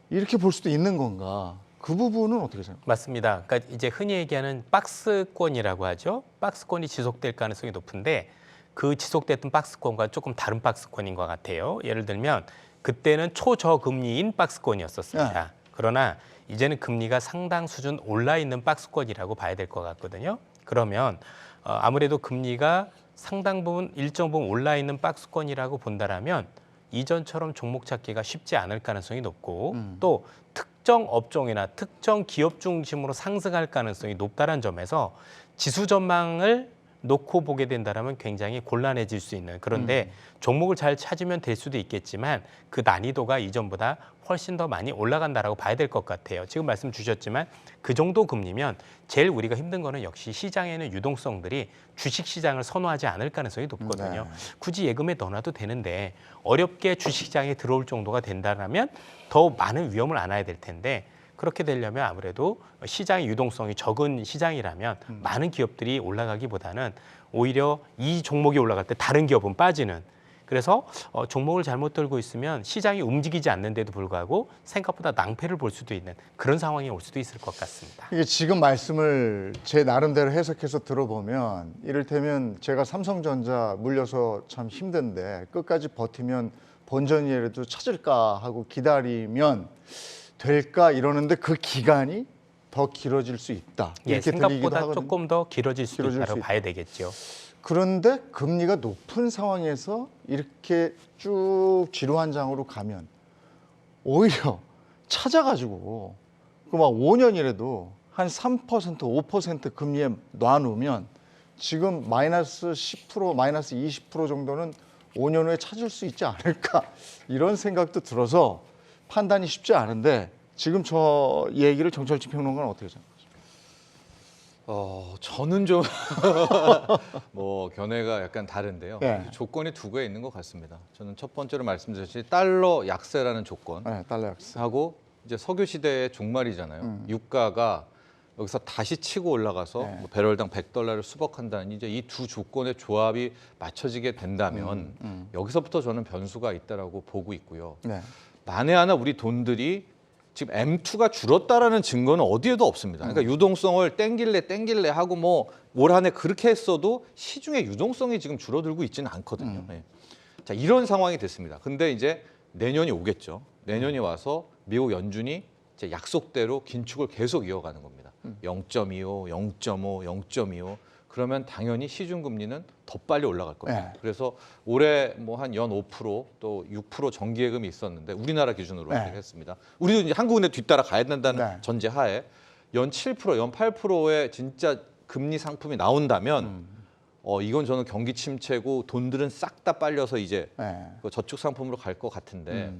이렇게 볼 수도 있는 건가? 그 부분은 어떻게 생각하세요? 맞습니다. 그러니까 이제 흔히 얘기하는 박스권이라고 하죠. 박스권이 지속될 가능성이 높은데 그 지속됐던 박스권과 조금 다른 박스권인 것 같아요. 예를 들면 그때는 초저금리인 박스권이었었습니다. 그러나 이제는 금리가 상당 수준 올라 있는 박스권이라고 봐야 될 것 같거든요. 그러면 아무래도 금리가 상당 부분 일정 부분 올라 있는 박스권이라고 본다라면 이전처럼 종목 찾기가 쉽지 않을 가능성이 높고 또 특정 업종이나 특정 기업 중심으로 상승할 가능성이 높다는 점에서 지수 전망을 놓고 보게 된다면 굉장히 곤란해질 수 있는 그런데 종목을 잘 찾으면 될 수도 있겠지만 그 난이도가 이전보다 훨씬 더 많이 올라간다라고 봐야 될 것 같아요. 지금 말씀 주셨지만 그 정도 금리면 제일 우리가 힘든 거는 역시 시장에는 유동성들이 주식시장을 선호하지 않을 가능성이 높거든요. 굳이 예금에 넣어놔도 되는데 어렵게 주식시장에 들어올 정도가 된다면 더 많은 위험을 안아야 될 텐데 그렇게 되려면 아무래도 시장의 유동성이 적은 시장이라면 많은 기업들이 올라가기보다는 오히려 이 종목이 올라갈 때 다른 기업은 빠지는 그래서 종목을 잘못 들고 있으면 시장이 움직이지 않는데도 불구하고 생각보다 낭패를 볼 수도 있는 그런 상황이 올 수도 있을 것 같습니다. 이게 지금 말씀을 제 나름대로 해석해서 들어보면 이를테면 제가 삼성전자 물려서 참 힘든데 끝까지 버티면 본전이라도 찾을까 하고 기다리면 될까 이러는데 그 기간이 더 길어질 수 있다. 예, 이렇게 들리기도 생각보다 하거든요. 조금 더 길어질 수도 길어질 있다고 수 봐야 되겠죠. 그런데 금리가 높은 상황에서 이렇게 쭉 지루한 장으로 가면 오히려 찾아가지고 그 막 5년이라도 한 3%, 5% 금리에 놔놓으면 지금 마이너스 10%, 마이너스 20% 정도는 5년 후에 찾을 수 있지 않을까 이런 생각도 들어서 판단이 쉽지 않은데 지금 저 얘기를 정철진 평론가는 어떻게 생각하세요? 저는 좀 뭐 견해가 약간 다른데요. 예. 조건이 두 개 있는 것 같습니다. 저는 첫 번째로 말씀드렸듯이 달러 약세라는 조건 네, 달러 약세. 하고 이제 석유 시대의 종말이잖아요. 유가가 여기서 다시 치고 올라가서 네. 뭐 배럴당 $100를 수복한다는 이제 이 두 조건의 조합이 맞춰지게 된다면 여기서부터 저는 변수가 있다라고 보고 있고요. 네. 만에 하나 우리 돈들이 지금 M2가 줄었다라는 증거는 어디에도 없습니다. 그러니까 유동성을 땡길래 하고 뭐 올 한 해 그렇게 했어도 시중의 유동성이 지금 줄어들고 있지는 않거든요. 네. 자, 이런 상황이 됐습니다. 근데 이제 내년이 오겠죠. 내년이 와서 미국 연준이 이제 약속대로 긴축을 계속 이어가는 겁니다. 0.25, 0.5, 0.25. 그러면 당연히 시중 금리는 더 빨리 올라갈 겁니다. 네. 그래서 올해 뭐 한 연 5% 또 6% 정기예금이 있었는데 우리나라 기준으로 네. 했습니다. 우리도 이제 한국은행 뒤따라 가야 된다는 네. 전제하에 연 7%, 연 8%의 진짜 금리 상품이 나온다면 이건 저는 경기 침체고 돈들은 싹 다 빨려서 이제 네. 그 저축 상품으로 갈 것 같은데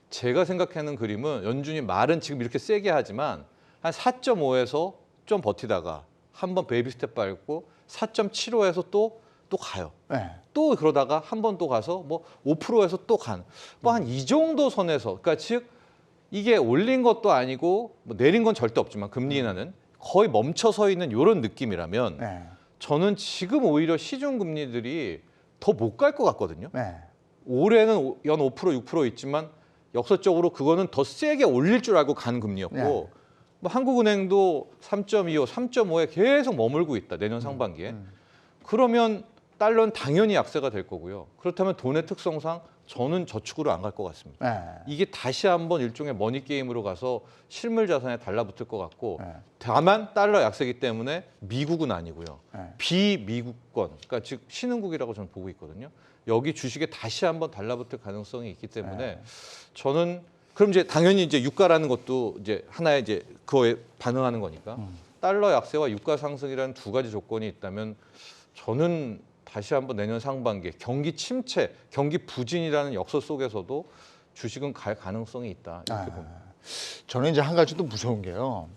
제가 생각하는 그림은 연준이 말은 지금 이렇게 세게 하지만 한 4.5에서 좀 버티다가 한번 베이비 스텝 밟고 4.75에서 또 가요. 네. 또 그러다가 한 번 또 가서 뭐 5%에서 또 간. 뭐 한 이 정도 선에서 그러니까 즉 이게 올린 것도 아니고 뭐 내린 건 절대 없지만 금리 인하는 거의 멈춰 서 있는 이런 느낌이라면 네. 저는 지금 오히려 시중 금리들이 더 못 갈 것 같거든요. 네. 올해는 연 5%, 6% 있지만 역사적으로 그거는 더 세게 올릴 줄 알고 간 금리였고 네. 뭐 한국은행도 3.25, 3.5에 계속 머물고 있다. 내년 상반기에. 그러면 달러는 당연히 약세가 될 거고요. 그렇다면 돈의 특성상 저는 저축으로 안 갈 것 같습니다. 네. 이게 다시 한번 일종의 머니 게임으로 가서 실물 자산에 달라붙을 것 같고 네. 다만 달러 약세이기 때문에 미국은 아니고요. 네. 비미국권, 그러니까 즉 신흥국이라고 저는 보고 있거든요. 여기 주식에 다시 한번 달라붙을 가능성이 있기 때문에 저는 그럼 이제 당연히 이제 유가라는 것도 이제 하나의 이제 그거에 반응하는 거니까 달러 약세와 유가 상승이라는 두 가지 조건이 있다면 저는 다시 한번 내년 상반기에 경기 침체, 경기 부진이라는 역사 속에서도 주식은 갈 가능성이 있다 이렇게 봅니다. 저는 이제 한 가지 또 무서운 게요.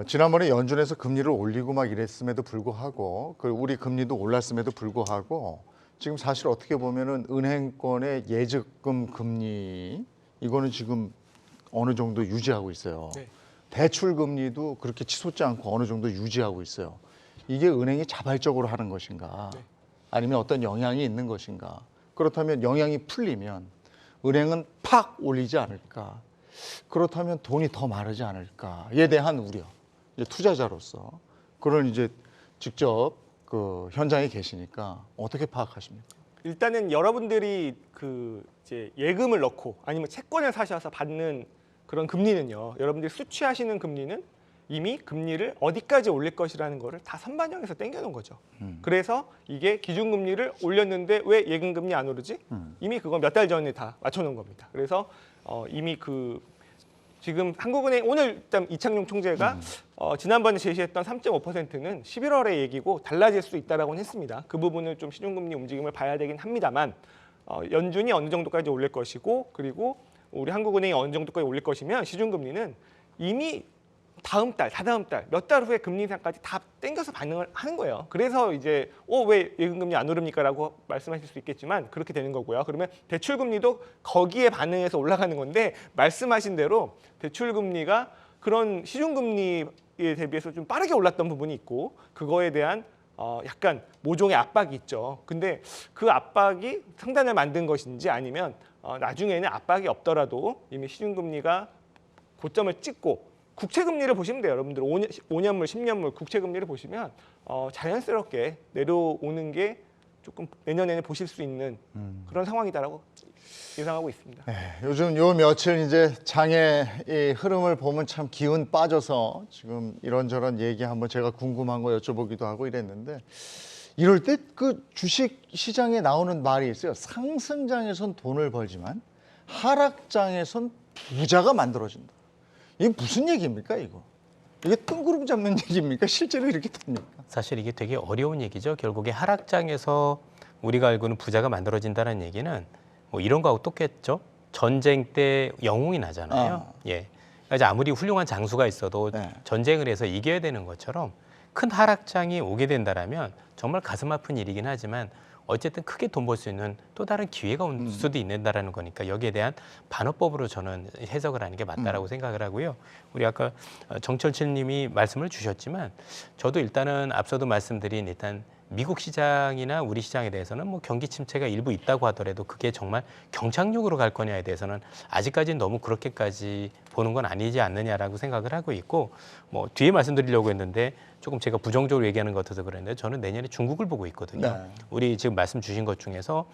지난번에 연준에서 금리를 올리고 막 이랬음에도 불구하고 그 우리 금리도 올랐음에도 불구하고 지금 사실 어떻게 보면은 은행권의 예적금 금리 이거는 지금 어느 정도 유지하고 있어요. 네. 대출 금리도 그렇게 치솟지 않고 어느 정도 유지하고 있어요. 이게 은행이 자발적으로 하는 것인가? 네. 아니면 어떤 영향이 있는 것인가? 그렇다면 영향이 풀리면 은행은 팍 올리지 않을까? 그렇다면 돈이 더 마르지 않을까에 대한 우려. 이제 투자자로서 그걸 이제 직접 그 현장에 계시니까 어떻게 파악하십니까? 일단은 여러분들이 그 이제 예금을 넣고 아니면 채권을 사셔서 받는 그런 금리는요. 여러분들이 수취하시는 금리는 이미 금리를 어디까지 올릴 것이라는 거를 다 선반영해서 땡겨놓은 거죠. 그래서 이게 기준금리를 올렸는데 왜 예금금리 안 오르지? 이미 그건 몇 달 전에 다 맞춰놓은 겁니다. 그래서 이미 그 지금 한국은행 오늘 일단 이창용 총재가 지난번에 제시했던 3.5%는 11월의 얘기고 달라질 수 있다라고는 했습니다. 그 부분을 좀 시중금리 움직임을 봐야 되긴 합니다만 연준이 어느 정도까지 올릴 것이고 그리고 우리 한국은행이 어느 정도까지 올릴 것이면 시중금리는 이미 다음 달, 다다음 달, 몇 달 후에 금리 인상까지 다 땡겨서 반응을 하는 거예요. 그래서 이제 왜 예금금리 안 오릅니까라고 말씀하실 수 있겠지만 그렇게 되는 거고요. 그러면 대출금리도 거기에 반응해서 올라가는 건데 말씀하신 대로 대출금리가 그런 시중금리에 대비해서 좀 빠르게 올랐던 부분이 있고 그거에 대한 약간 모종의 압박이 있죠. 근데 그 압박이 상단을 만든 것인지 아니면 나중에는 압박이 없더라도 이미 시중금리가 고점을 찍고 국채금리를 보시면 돼요. 여러분들 5년물, 10년물 국채금리를 보시면 자연스럽게 내려오는 게 조금 내년에는 보실 수 있는 그런 상황이다라고 예상하고 있습니다. 네, 요즘 요 며칠 이제 장의 이 흐름을 보면 참 기운 빠져서 지금 이런저런 얘기 한번 제가 궁금한 거 여쭤보기도 하고 이랬는데 이럴 때 그 주식 시장에 나오는 말이 있어요. 상승장에선 돈을 벌지만 하락장에선 부자가 만들어진다. 이게 무슨 얘기입니까, 이거? 이게 뜬구름 잡는 얘기입니까? 실제로 이렇게 됩니까? 사실 이게 되게 어려운 얘기죠. 결국에 하락장에서 우리가 알고는 부자가 만들어진다는 얘기는 뭐 이런 거하고 똑같죠. 전쟁 때 영웅이 나잖아요. 예. 그러니까 아무리 훌륭한 장수가 있어도 네. 전쟁을 해서 이겨야 되는 것처럼 큰 하락장이 오게 된다라면 정말 가슴 아픈 일이긴 하지만 어쨌든 크게 돈 벌 수 있는 또 다른 기회가 올 수도 있는다라는 거니까 여기에 대한 반어법으로 저는 해석을 하는 게 맞다라고 생각을 하고요. 우리 아까 정철칠님이 말씀을 주셨지만 저도 일단은 앞서도 말씀드린 일단 미국 시장이나 우리 시장에 대해서는 뭐 경기 침체가 일부 있다고 하더라도 그게 정말 경착륙으로 갈 거냐에 대해서는 아직까지는 너무 그렇게까지 보는 건 아니지 않느냐라고 생각을 하고 있고 뭐 뒤에 말씀드리려고 했는데 조금 제가 부정적으로 얘기하는 것 같아서 그랬는데 저는 내년에 중국을 보고 있거든요. 네. 우리 지금 말씀 주신 것 중에서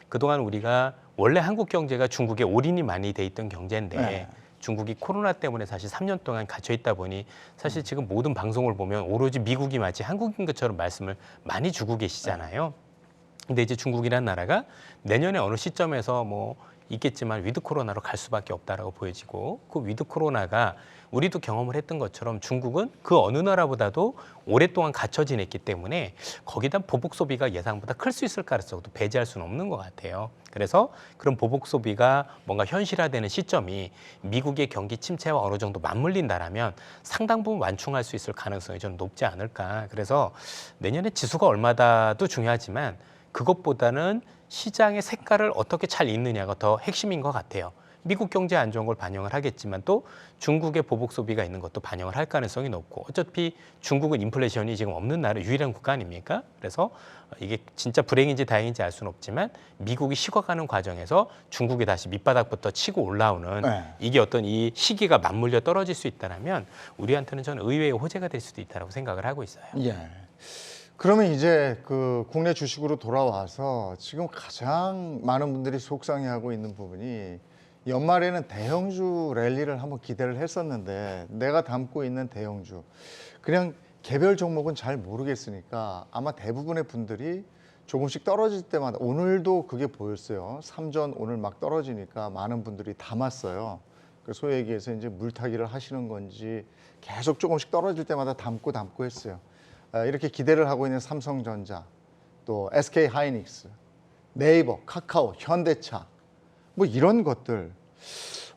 그동안 우리가 원래 한국 경제가 중국에 올인이 많이 돼 있던 경제인데 네. 중국이 코로나 때문에 사실 3년 동안 갇혀 있다 보니 사실 지금 모든 방송을 보면 오로지 미국이 마치 한국인 것처럼 말씀을 많이 주고 계시잖아요. 근데 이제 중국이라는 나라가 내년에 어느 시점에서 뭐 있겠지만 위드 코로나로 갈 수밖에 없다라고 보여지고 그 위드 코로나가 우리도 경험을 했던 것처럼 중국은 그 어느 나라보다도 오랫동안 갇혀 지냈기 때문에 거기다 보복 소비가 예상보다 클 수 있을 가능성도 배제할 수는 없는 것 같아요. 그래서 그런 보복 소비가 뭔가 현실화되는 시점이 미국의 경기 침체와 어느 정도 맞물린다라면 상당 부분 완충할 수 있을 가능성이 저는 높지 않을까. 그래서 내년에 지수가 얼마다도 중요하지만 그것보다는 시장의 색깔을 어떻게 잘 읽느냐가 더 핵심인 것 같아요. 미국 경제 안 좋은 걸 반영을 하겠지만 또 중국의 보복 소비가 있는 것도 반영을 할 가능성이 높고 어차피 중국은 인플레이션이 지금 없는 나라 유일한 국가 아닙니까? 그래서 이게 진짜 불행인지 다행인지 알 수는 없지만 미국이 식어가는 과정에서 중국이 다시 밑바닥부터 치고 올라오는 네. 이게 어떤 이 시기가 맞물려 떨어질 수 있다면 우리한테는 저는 의외의 호재가 될 수도 있다고 생각을 하고 있어요. 예. 그러면 이제 그 국내 주식으로 돌아와서 지금 가장 많은 분들이 속상해하고 있는 부분이 연말에는 대형주 랠리를 한번 기대를 했었는데 내가 담고 있는 대형주 그냥 개별 종목은 잘 모르겠으니까 아마 대부분의 분들이 조금씩 떨어질 때마다 오늘도 그게 보였어요. 삼전 오늘 막 떨어지니까 많은 분들이 담았어요. 그 소위 얘기해서 이제 물타기를 하시는 건지 계속 조금씩 떨어질 때마다 담고 했어요. 이렇게 기대를 하고 있는 삼성전자, 또 SK 하이닉스, 네이버, 카카오, 현대차 뭐 이런 것들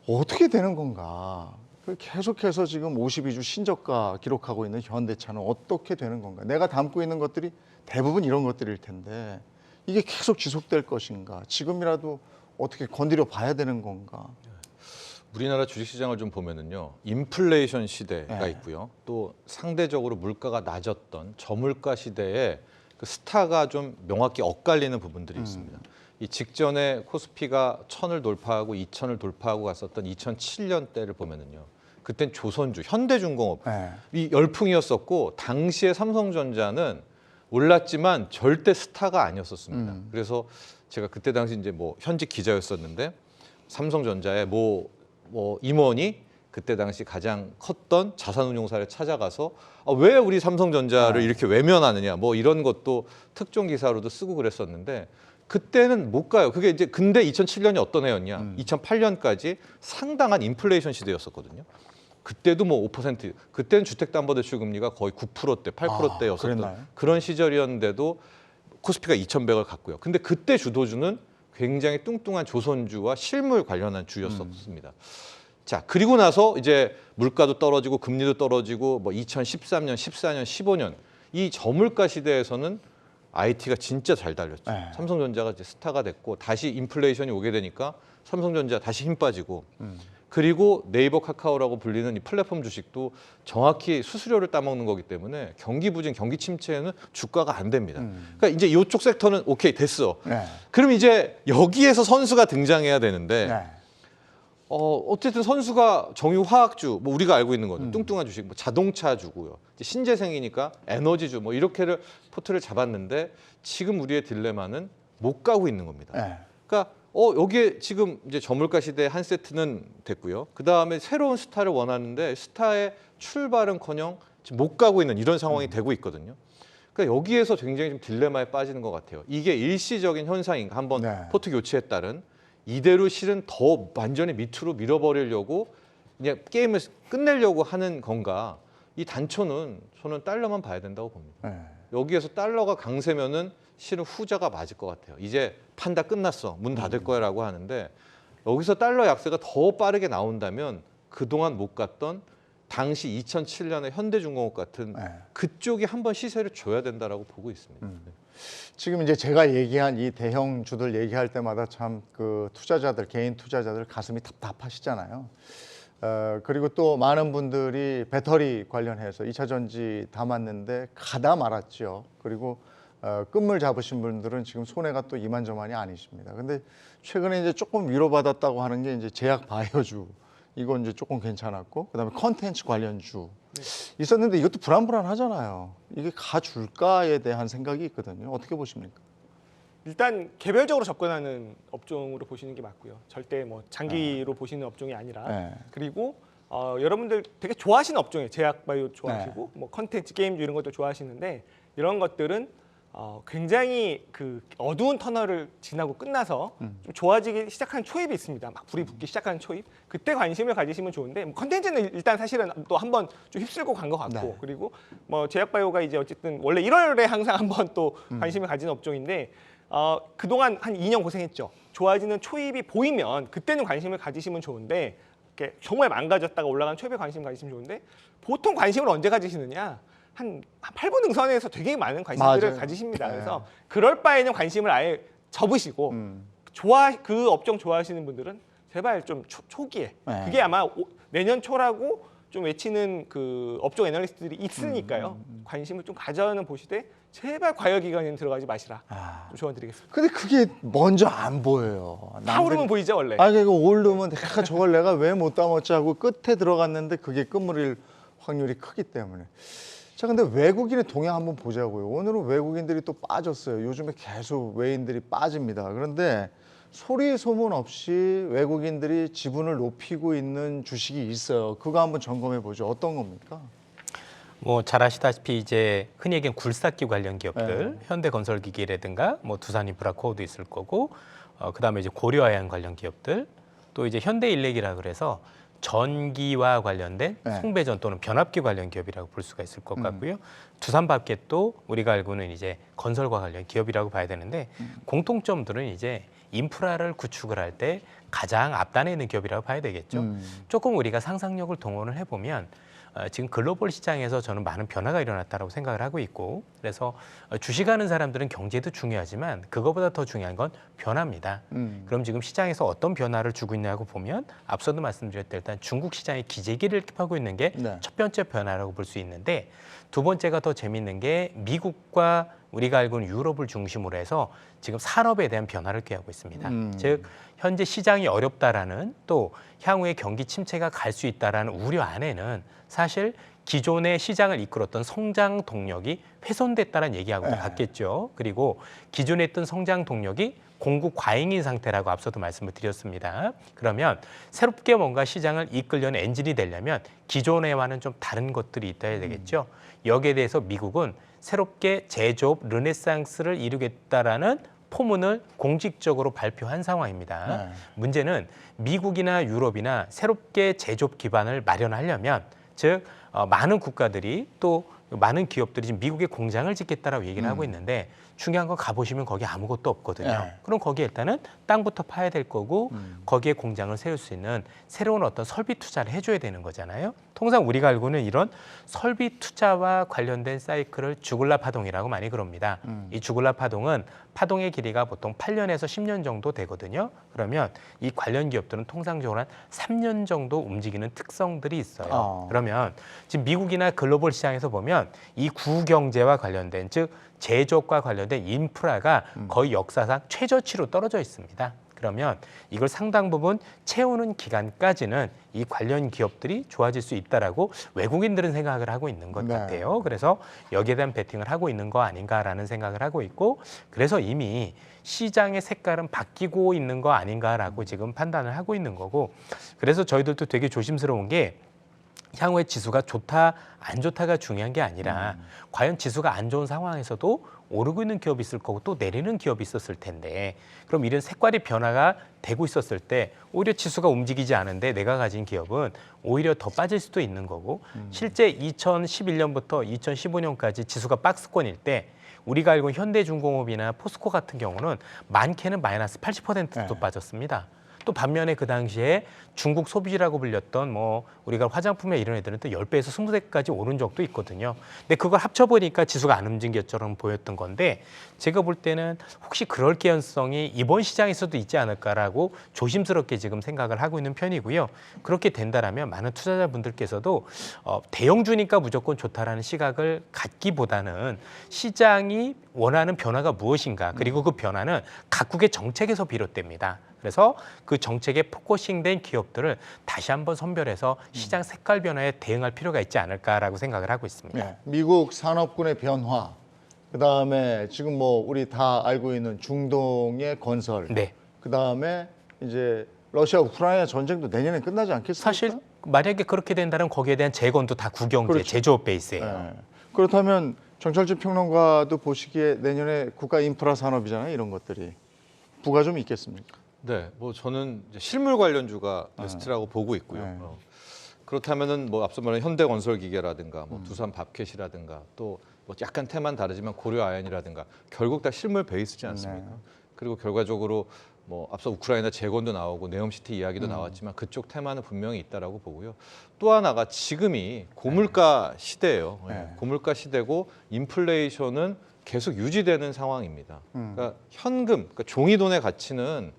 어떻게 되는 건가? 계속해서 지금 52주 신저가 기록하고 있는 현대차는 어떻게 되는 건가? 내가 담고 있는 것들이 대부분 이런 것들일 텐데 이게 계속 지속될 것인가? 지금이라도 어떻게 건드려 봐야 되는 건가? 우리나라 주식시장을 좀 보면은요, 인플레이션 시대가 네. 있고요. 또 상대적으로 물가가 낮았던 저물가 시대에 그 스타가 좀 명확히 엇갈리는 부분들이 있습니다. 이 직전에 코스피가 1000을 돌파하고 2000을 돌파하고 갔었던 2007년대를 보면은요, 그땐 조선주, 현대중공업 네. 이 열풍이었었고 당시에 삼성전자는 올랐지만 절대 스타가 아니었었습니다. 그래서 제가 그때 당시 이제 뭐 현직 기자였었는데 삼성전자의 뭐 임원이 그때 당시 가장 컸던 자산운용사를 찾아가서 왜 우리 삼성전자를 이렇게 외면하느냐 뭐 이런 것도 특종 기사로도 쓰고 그랬었는데 그때는 못 가요. 그게 이제 근데 2007년이 어떤 해였냐? 2008년까지 상당한 인플레이션 시대였었거든요. 그때도 뭐 5%, 그때는 주택담보대출 금리가 거의 9%대, 8%대였었던 그랬나요? 그런 시절이었는데도 코스피가 2,100을 갔고요. 근데 그때 주도주는 굉장히 뚱뚱한 조선주와 실물 관련한 주였었습니다. 자, 그리고 나서 이제 물가도 떨어지고 금리도 떨어지고 뭐 2013년, 14년, 15년 이 저물가 시대에서는 IT가 진짜 잘 달렸죠. 네. 삼성전자가 이제 스타가 됐고 다시 인플레이션이 오게 되니까 삼성전자 다시 힘 빠지고 그리고 네이버 카카오라고 불리는 이 플랫폼 주식도 정확히 수수료를 따먹는 거기 때문에 경기 부진, 경기 침체에는 주가가 안 됩니다. 그러니까 이제 이쪽 섹터는 오케이 됐어. 네. 그럼 이제 여기에서 선수가 등장해야 되는데 네. 어쨌든 선수가 정유화학주, 뭐 우리가 알고 있는 거는 뚱뚱한 주식, 뭐 자동차주고요. 이제 신재생이니까 에너지주, 뭐 이렇게를 포트를 잡았는데 지금 우리의 딜레마는 못 가고 있는 겁니다. 네. 그러니까 여기에 지금 이제 저물가 시대 한 세트는 됐고요. 그 다음에 새로운 스타를 원하는데 스타의 출발은커녕 지금 못 가고 있는 이런 상황이 되고 있거든요. 그러니까 여기에서 굉장히 좀 딜레마에 빠지는 것 같아요. 이게 일시적인 현상인가? 한번 네. 포트 교체에 따른 이대로 실은 더 완전히 밑으로 밀어버리려고 그냥 게임을 끝내려고 하는 건가? 이 단초는 저는 달러만 봐야 된다고 봅니다. 네. 여기에서 달러가 강세면은 실은 후자가 맞을 것 같아요. 이제 판 다 끝났어, 문 닫을 거야라고 하는데 여기서 달러 약세가 더 빠르게 나온다면 그동안 못 갔던 당시 2007년에 현대중공업 같은 네. 그쪽이 한번 시세를 줘야 된다라고 보고 있습니다. 지금 이제 제가 얘기한 이 대형주들 얘기할 때마다 참 그 투자자들, 개인 투자자들 가슴이 답답하시잖아요. 그리고 또 많은 분들이 배터리 관련해서 2차 전지 담았는데 가다 말았죠. 그리고 끝물 잡으신 분들은 지금 손해가 또 이만저만이 아니십니다. 근데 최근에 이제 조금 위로받았다고 하는 게 이제 제약 바이오주. 이건 이제 조금 괜찮았고 그다음에 컨텐츠 관련주 있었는데 이것도 불안불안하잖아요. 이게 가줄까에 대한 생각이 있거든요. 어떻게 보십니까? 일단 개별적으로 접근하는 업종으로 보시는 게 맞고요. 절대 뭐 장기로 보시는 업종이 아니라 네. 그리고 여러분들 되게 좋아하시는 업종이에요. 제약 바이오 좋아하시고 뭐 컨텐츠 게임주 이런 것도 좋아하시는데 이런 것들은 굉장히 그 어두운 터널을 지나고 끝나서 좀 좋아지기 시작한 초입이 있습니다. 막 불이 붙기 시작하는 초입. 그때 관심을 가지시면 좋은데 뭐 컨텐츠는 일단 사실은 또 한번 좀 휩쓸고 간 것 같고 네. 그리고 뭐 제약바이오가 이제 어쨌든 원래 1월에 항상 한번 또 관심을 가지는 업종인데 그동안 한 2년 고생했죠. 좋아지는 초입이 보이면 그때는 관심을 가지시면 좋은데 이렇게 정말 망가졌다가 올라간 초입에 관심 가지시면 좋은데 보통 관심을 언제 가지시느냐? 한 8분 능선에서 되게 많은 관심들을 맞아요. 가지십니다. 네. 그래서 그럴 바에는 관심을 아예 접으시고 그 업종 좋아하시는 분들은 제발 좀 초기에 네. 그게 아마 내년 초라고 좀 외치는 그 업종 애널리스트들이 있으니까요. 관심을 좀 가져는 보시되 제발 과열기관에는 들어가지 마시라. 좀 조언드리겠습니다. 근데 그게 먼저 안 보여요. 다 오르면 보이죠 원래. 아니 이거 오르면 내가 저걸 내가 왜 못 담았지 하고 끝에 들어갔는데 그게 끝물일 확률이 크기 때문에. 자, 근데 외국인의 동향 한번 보자고요. 오늘은 외국인들이 또 빠졌어요. 요즘에 계속 외인들이 빠집니다. 그런데 소리 소문 없이 외국인들이 지분을 높이고 있는 주식이 있어요. 그거 한번 점검해 보죠. 어떤 겁니까? 뭐 잘 아시다시피 이제 흔히 얘기하는 굴삭기 관련 기업들, 현대건설기기라든가 뭐 두산인프라코어도 있을 거고, 그다음에 이제 고려아연 관련 기업들, 또 이제 현대일렉이라 그래서 전기와 관련된 송배전 또는 변압기 관련 기업이라고 볼 수가 있을 것 같고요. 두산밥켓도 우리가 알고는 이제 건설과 관련 기업이라고 봐야 되는데 공통점들은 이제 인프라를 구축을 할 때 가장 앞단에 있는 기업이라고 봐야 되겠죠. 조금 우리가 상상력을 동원을 해보면 지금 글로벌 시장에서 저는 많은 변화가 일어났다고 생각을 하고 있고, 그래서 주식하는 사람들은 경제도 중요하지만 그거보다 더 중요한 건 변화입니다. 그럼 지금 시장에서 어떤 변화를 주고 있냐고 보면 앞서도 말씀드렸듯 일단 중국 시장의 기재기를 켜고 있는 게 첫 번째 변화라고 볼 수 있는데, 두 번째가 더 재밌는 게 미국과 우리가 알고 있는 유럽을 중심으로 해서 지금 산업에 대한 변화를 꾀하고 있습니다. 즉 현재 시장이 어렵다라는, 또 향후에 경기 침체가 갈 수 있다라는 우려 안에는 사실 기존의 시장을 이끌었던 성장 동력이 훼손됐다는 얘기하고도 같겠죠. 그리고 기존에 있던 성장 동력이 공급 과잉인 상태라고 앞서도 말씀을 드렸습니다. 그러면 새롭게 뭔가 시장을 이끌려는 엔진이 되려면 기존에와는 좀 다른 것들이 있어야 되겠죠. 여기에 대해서 미국은 새롭게 제조업 르네상스를 이루겠다라는 포문을 공식적으로 발표한 상황입니다. 문제는 미국이나 유럽이나 새롭게 제조업 기반을 마련하려면, 즉 많은 국가들이 또 많은 기업들이 지금 미국에 공장을 짓겠다라고 얘기를 하고 있는데, 중요한 건 가보시면 거기 아무것도 없거든요. 그럼 거기에 일단은 땅부터 파야 될 거고 거기에 공장을 세울 수 있는 새로운 어떤 설비 투자를 해줘야 되는 거잖아요. 통상 우리가 알고는 이런 설비 투자와 관련된 사이클을 주글라 파동이라고 많이 그럽니다. 이 주글라 파동은 파동의 길이가 보통 8년에서 10년 정도 되거든요. 그러면 이 관련 기업들은 통상적으로 한 3년 정도 움직이는 특성들이 있어요. 그러면 지금 미국이나 글로벌 시장에서 보면 이 구경제와 관련된, 즉 제조업과 관련된 인프라가 거의 역사상 최저치로 떨어져 있습니다. 그러면 이걸 상당 부분 채우는 기간까지는 이 관련 기업들이 좋아질 수 있다라고 외국인들은 생각을 하고 있는 것 같아요. 그래서 여기에 대한 베팅을 하고 있는 거 아닌가라는 생각을 하고 있고, 그래서 이미 시장의 색깔은 바뀌고 있는 거 아닌가라고 지금 판단을 하고 있는 거고, 그래서 저희들도 되게 조심스러운 게 향후에 지수가 좋다 안 좋다가 중요한 게 아니라 과연 지수가 안 좋은 상황에서도 오르고 있는 기업이 있을 거고 또 내리는 기업이 있었을 텐데, 그럼 이런 색깔의 변화가 되고 있었을 때 오히려 지수가 움직이지 않은데 내가 가진 기업은 오히려 더 빠질 수도 있는 거고, 실제 2011년부터 2015년까지 지수가 박스권일 때 우리가 알고 있는 현대중공업이나 포스코 같은 경우는 많게는 마이너스 80%도 빠졌습니다. 또 반면에 그 당시에 중국 소비라고 불렸던 뭐 우리가 화장품에 이런 애들은 또 10배에서 20배까지 오른 적도 있거든요. 근데 그걸 합쳐보니까 지수가 안 움직인 것처럼 보였던 건데, 제가 볼 때는 혹시 그럴 개연성이 이번 시장에서도 있지 않을까라고 조심스럽게 지금 생각을 하고 있는 편이고요. 그렇게 된다라면 많은 투자자분들께서도 대형주니까 무조건 좋다라는 시각을 갖기보다는 시장이 원하는 변화가 무엇인가, 그리고 그 변화는 각국의 정책에서 비롯됩니다. 그래서 그 정책에 포커싱된 기업들을 다시 한번 선별해서 시장 색깔 변화에 대응할 필요가 있지 않을까라고 생각을 하고 있습니다. 미국 산업군의 변화, 그다음에 지금 뭐 우리 다 알고 있는 중동의 건설, 그다음에 이제 러시아 우크라이나 전쟁도 내년에 끝나지 않겠습니까? 사실 만약에 그렇게 된다면 거기에 대한 재건도 다 국영제, 제조업 베이스예요. 그렇다면 정철진 평론가도 보시기에 내년에 국가 인프라 산업이잖아요. 이런 것들이 부가 좀 있겠습니까? 네, 뭐 저는 이제 실물 관련주가 베스트라고 보고 있고요. 그렇다면은 뭐 앞서 말한 현대건설기계라든가 뭐 두산밥켓이라든가 또 뭐 약간 테만 다르지만 고려아연이라든가 결국 다 실물 베이스지 않습니까? 그리고 결과적으로 뭐 앞서 우크라이나 재건도 나오고 네옴시티 이야기도 나왔지만 그쪽 테마는 분명히 있다라고 보고요. 또 하나가 지금이 고물가 시대예요. 고물가 시대고 인플레이션은 계속 유지되는 상황입니다. 그러니까 현금, 그러니까 종이돈의 가치는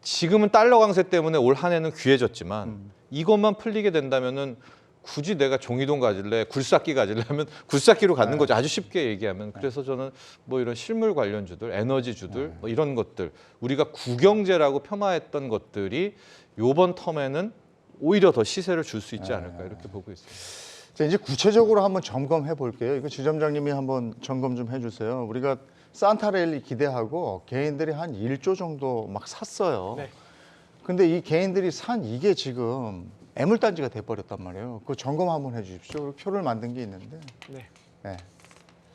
지금은 달러 강세 때문에 올 한 해는 귀해졌지만 이것만 풀리게 된다면은 굳이 내가 종이돈 가질래, 굴삭기 가질려면 굴삭기로 갖는 거죠. 아주 쉽게 얘기하면. 그래서 저는 뭐 이런 실물 관련주들, 에너지주들, 뭐 이런 것들, 우리가 구경제라고 폄하했던 것들이 이번 텀에는 오히려 더 시세를 줄 수 있지 않을까 이렇게 보고 있습니다. 자, 이제 구체적으로 한번 점검해 볼게요. 이거 지점장님이 한번 점검 좀 해주세요. 우리가 산타랠리 기대하고 개인들이 한 1조 정도 막 샀어요. 근데 이 개인들이 산 이게 지금 애물단지가 돼버렸단 말이에요. 그거 점검 한번 해주십시오. 표를 만든 게 있는데. 네. 네.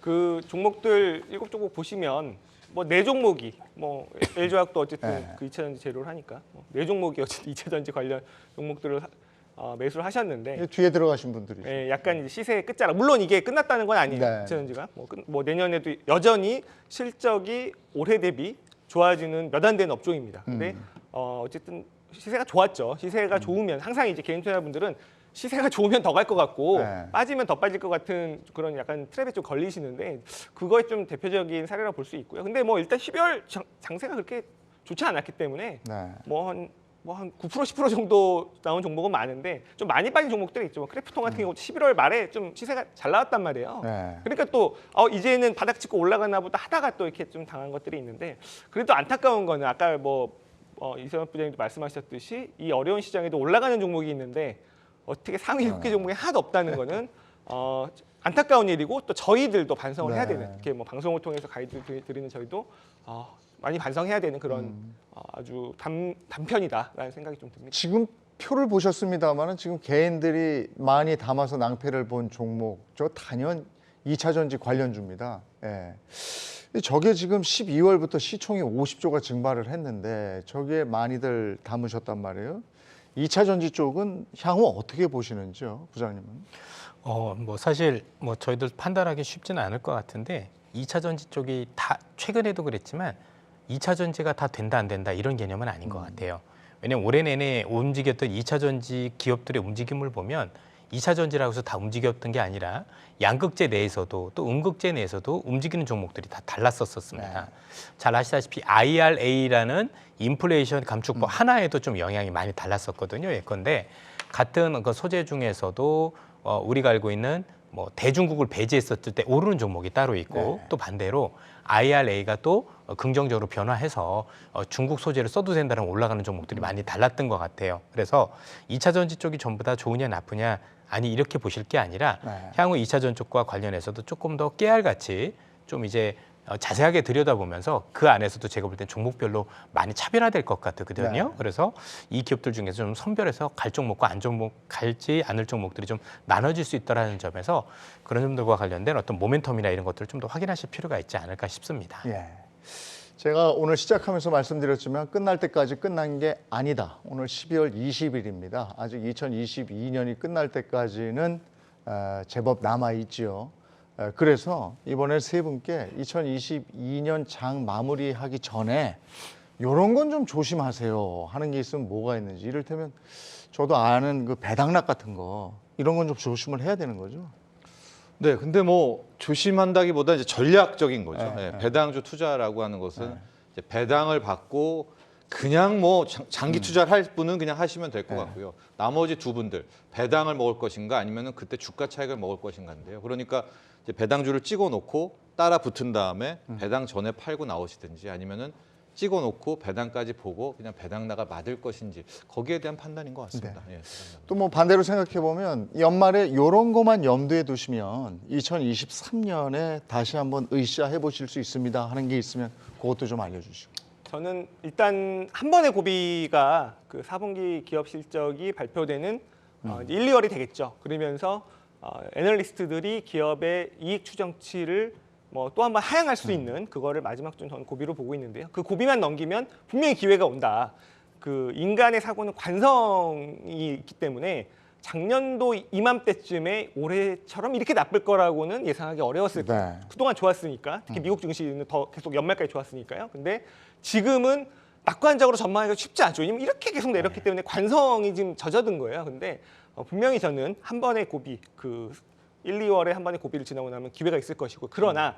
그 종목들 7종목 보시면 뭐 4종목이 뭐 LG화학도 어쨌든 네. 그 2차전지 재료를 하니까 4종목이 어쨌든 2차전지 관련 종목들을 매수를 하셨는데 뒤에 들어가신 분들이. 예, 약간 이제 시세의 끝자락. 물론 이게 끝났다는 건 아니에요. 네. 2차전지가 뭐 내년에도 여전히 실적이 올해 대비 좋아지는 몇 안 되는 업종입니다. 근데 어쨌든 시세가 좋았죠. 시세가 좋으면 항상 이제 개인 투자자분들은 시세가 좋으면 더 갈 것 같고 네. 빠지면 더 빠질 것 같은 그런 약간 트랩에 좀 걸리시는데 그거에 좀 대표적인 사례라 볼 수 있고요. 근데 뭐 일단 12월 장세가 그렇게 좋지 않았기 때문에 네. 뭐 한 9% 10% 정도 나온 종목은 많은데 좀 많이 빠진 종목들이 있죠. 크래프톤 같은 경우 11월 말에 좀 시세가 잘 나왔단 말이에요. 네. 그러니까 또 이제는 바닥 짚고 올라가나 보다 하다가 또 이렇게 좀 당한 것들이 있는데 그래도 안타까운 거는 아까 뭐 이세원 부장님도 말씀하셨듯이 이 어려운 시장에도 올라가는 종목이 있는데 어떻게 상위 7개 종목이 하나도 없다는 거는 안타까운 일이고 또 저희들도 반성을 해야 되는 이렇게 뭐 방송을 통해서 가이드 드리는 저희도 많이 반성해야 되는 그런 아주 단편이다라는 생각이 좀 듭니다. 지금 표를 보셨습니다만은 지금 개인들이 많이 담아서 낭패를 본 종목, 저 단연 2차전지 관련주입니다. 예. 저게 지금 12월부터 시총이 50조가 증발을 했는데 저게 많이들 담으셨단 말이에요. 2차전지 쪽은 향후 어떻게 보시는지요, 부장님은? 뭐 사실 뭐 저희들 판단하기 쉽지는 않을 것 같은데 2차 전지 쪽이 다 최근에도 그랬지만 2차 전지가 다 된다 안 된다 이런 개념은 아닌 것 같아요. 왜냐면 올해 내내 움직였던 2차 전지 기업들의 움직임을 보면 2차 전지라고 해서 다 움직였던 게 아니라 양극재 내에서도 또 음극재 내에서도 움직이는 종목들이 다 달랐었습니다. 네. 잘 아시다시피 IRA라는 인플레이션 감축법 하나에도 좀 영향이 많이 달랐었거든요. 예컨대 같은 그 소재 중에서도 우리가 알고 있는 뭐 대중국을 배제했었을 때 오르는 종목이 따로 있고 네. 또 반대로 IRA가 또 긍정적으로 변화해서 중국 소재를 써도 된다는 올라가는 종목들이 많이 달랐던 것 같아요. 그래서 2차 전지 쪽이 전부 다 좋으냐 나쁘냐 아니 이렇게 보실 게 아니라 네. 향후 2차 전 쪽과 관련해서도 조금 더 깨알같이 좀 이제 자세하게 들여다보면서 그 안에서도 제가 볼 땐 종목별로 많이 차별화될 것 같거든요. 네. 그래서 이 기업들 중에서 좀 선별해서 갈 종목과 안 종목 갈지 않을 종목들이 좀 나눠질 수 있다는 점에서 그런 점들과 관련된 어떤 모멘텀이나 이런 것들을 좀 더 확인하실 필요가 있지 않을까 싶습니다. 예. 제가 오늘 시작하면서 말씀드렸지만 끝날 때까지 끝난 게 아니다. 오늘 12월 20일입니다. 아직 2022년이 끝날 때까지는 제법 남아 있지요. 그래서 이번에 세 분께 2022년 장 마무리하기 전에 이런 건 좀 조심하세요 하는 게 있으면 뭐가 있는지, 이를테면 저도 아는 그 배당락 같은 거 이런 건 좀 조심을 해야 되는 거죠. 네, 근데 뭐 조심한다기보다 이제 전략적인 거죠. 네, 네, 배당주 투자라고 하는 것은 이제 배당을 받고 그냥 뭐 장기 투자를 할 분은 그냥 하시면 될 것 같고요. 나머지 두 분들 배당을 먹을 것인가 아니면은 그때 주가 차익을 먹을 것인가인데요. 그러니까 이제 배당주를 찍어 놓고 따라 붙은 다음에 배당 전에 팔고 나오시든지 아니면은 찍어 놓고 배당까지 보고 그냥 배당나가 맞을 것인지 거기에 대한 판단인 것 같습니다. 예, 또 뭐 반대로 생각해 보면 연말에 이런 것만 염두에 두시면 2023년에 다시 한번 의시해 보실 수 있습니다 하는 게 있으면 그것도 좀 알려주시고. 저는 일단 한 번의 고비가 그 4분기 기업 실적이 발표되는 이제 1, 2월이 되겠죠. 그러면서 애널리스트들이 기업의 이익 추정치를 뭐 또 한 번 하향할 수 있는 그거를 마지막 좀 저는 고비로 보고 있는데요. 그 고비만 넘기면 분명히 기회가 온다. 그 인간의 사고는 관성이 있기 때문에 작년도 이맘때쯤에 올해처럼 이렇게 나쁠 거라고는 예상하기 어려웠을 거예요. 네. 그동안 좋았으니까 특히 미국 증시는 더 계속 연말까지 좋았으니까요. 근데 지금은 낙관적으로 전망하기가 쉽지 않죠. 왜냐면 이렇게 계속 내렸기 때문에 관성이 지금 젖어든 거예요. 근데 분명히 저는 한 번의 고비, 그 1, 2월에 한 번의 고비를 지나고 나면 기회가 있을 것이고, 그러나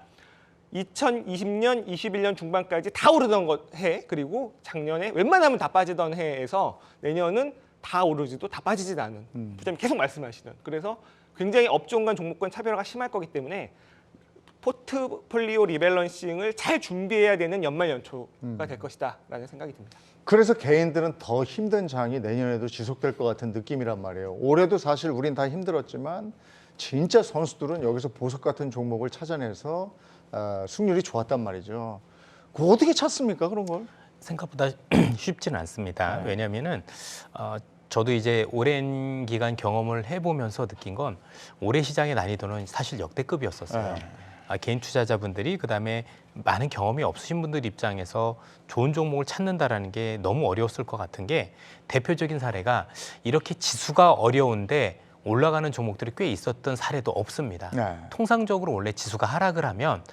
2020년, 21년 중반까지 다 오르던 해, 그리고 작년에 웬만하면 다 빠지던 해에서 내년은 다 오르지도 다 빠지지도 않은 부장님 계속 말씀하시는, 그래서 굉장히 업종 간 종목 간 차별화가 심할 거기 때문에 포트폴리오 리밸런싱을 잘 준비해야 되는 연말 연초가 될 것이다 라는 생각이 듭니다. 그래서 개인들은 더 힘든 장이 내년에도 지속될 것 같은 느낌이란 말이에요. 올해도 사실 우린 다 힘들었지만 진짜 선수들은 여기서 보석 같은 종목을 찾아내서 승률이 좋았단 말이죠. 그거 어떻게 찾습니까, 그런 걸? 생각보다 쉽지는 않습니다. 왜냐하면은 저도 이제 오랜 기간 경험을 해보면서 느낀 건 올해 시장의 난이도는 사실 역대급이었었어요. 개인 투자자분들이 그다음에 많은 경험이 없으신 분들 입장에서 좋은 종목을 찾는다라는 게 너무 어려웠을 것 같은 게 대표적인 사례가 이렇게 지수가 어려운데 올라가는 종목들이 꽤 있었던 사례도 없습니다. 네. 통상적으로 원래 지수가 하락을 하면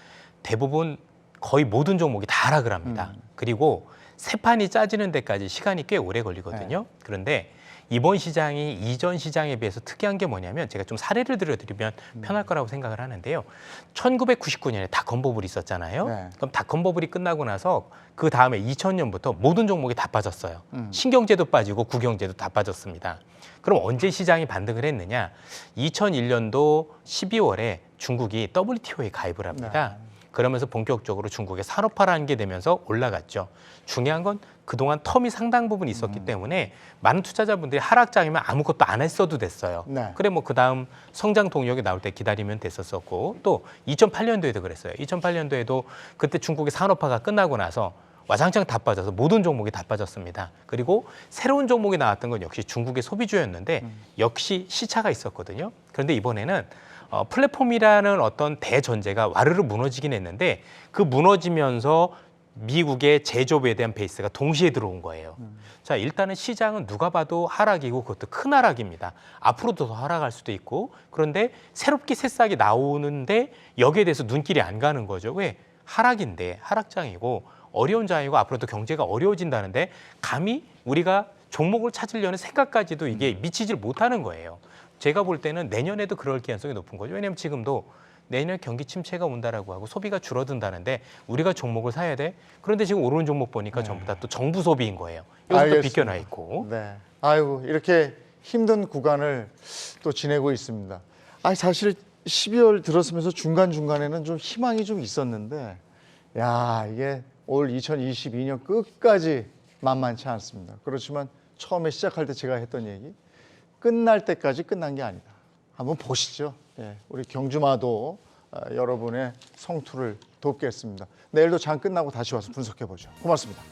대부분 거의 모든 종목이 다 하락을 합니다. 그리고 세 판이 짜지는 데까지 시간이 꽤 오래 걸리거든요. 그런데 이번 시장이 이전 시장에 비해서 특이한 게 뭐냐면 제가 좀 사례를 들어드리면 편할 거라고 생각을 하는데요. 1999년에 닷컴버블이 있었잖아요. 네. 그럼 닷컴버블이 끝나고 나서 그 다음에 2000년부터 모든 종목이 다 빠졌어요. 신경제도 빠지고 구경제도 다 빠졌습니다. 그럼 언제 시장이 반등을 했느냐? 2001년도 12월에 중국이 WTO에 가입을 합니다. 그러면서 본격적으로 중국의 산업화라는 게 되면서 올라갔죠. 중요한 건 그동안 텀이 상당 부분 있었기 때문에 많은 투자자분들이 하락장이면 아무것도 안 했어도 됐어요. 네. 그래 뭐 그다음 성장 동력이 나올 때 기다리면 됐었었고 또 2008년도에도 그랬어요. 2008년도에도 그때 중국의 산업화가 끝나고 나서 와장창 다 빠져서 모든 종목이 다 빠졌습니다. 그리고 새로운 종목이 나왔던 건 역시 중국의 소비주였는데 역시 시차가 있었거든요. 그런데 이번에는 플랫폼이라는 어떤 대전제가 와르르 무너지긴 했는데 그 무너지면서 미국의 제조업에 대한 베이스가 동시에 들어온 거예요. 자, 일단은 시장은 누가 봐도 하락이고 그것도 큰 하락입니다. 앞으로도 더 하락할 수도 있고 그런데 새롭게 새싹이 나오는데 여기에 대해서 눈길이 안 가는 거죠. 왜? 하락인데 하락장이고 어려운 장이고 앞으로도 경제가 어려워진다는데 감히 우리가 종목을 찾으려는 생각까지도 이게 미치질 못하는 거예요. 제가 볼 때는 내년에도 그럴 가능성이 높은 거죠. 왜냐하면 지금도 내년 경기 침체가 온다라고 하고 소비가 줄어든다는데 우리가 종목을 사야 돼. 그런데 지금 오르는 종목 보니까 전부 다 또 정부 소비인 거예요. 여기서 또 알겠습니다. 비껴나 있고. 네. 아이고 이렇게 힘든 구간을 또 지내고 있습니다. 사실 12월 들었으면서 중간중간에는 좀 희망이 좀 있었는데 야, 이게 올 2022년 끝까지 만만치 않습니다. 그렇지만 처음에 시작할 때 제가 했던 얘기 끝날 때까지 끝난 게 아니다. 한번 보시죠. 예, 우리 경주마도 여러분의 성투를 돕겠습니다. 내일도 장 끝나고 다시 와서 분석해 보죠. 고맙습니다.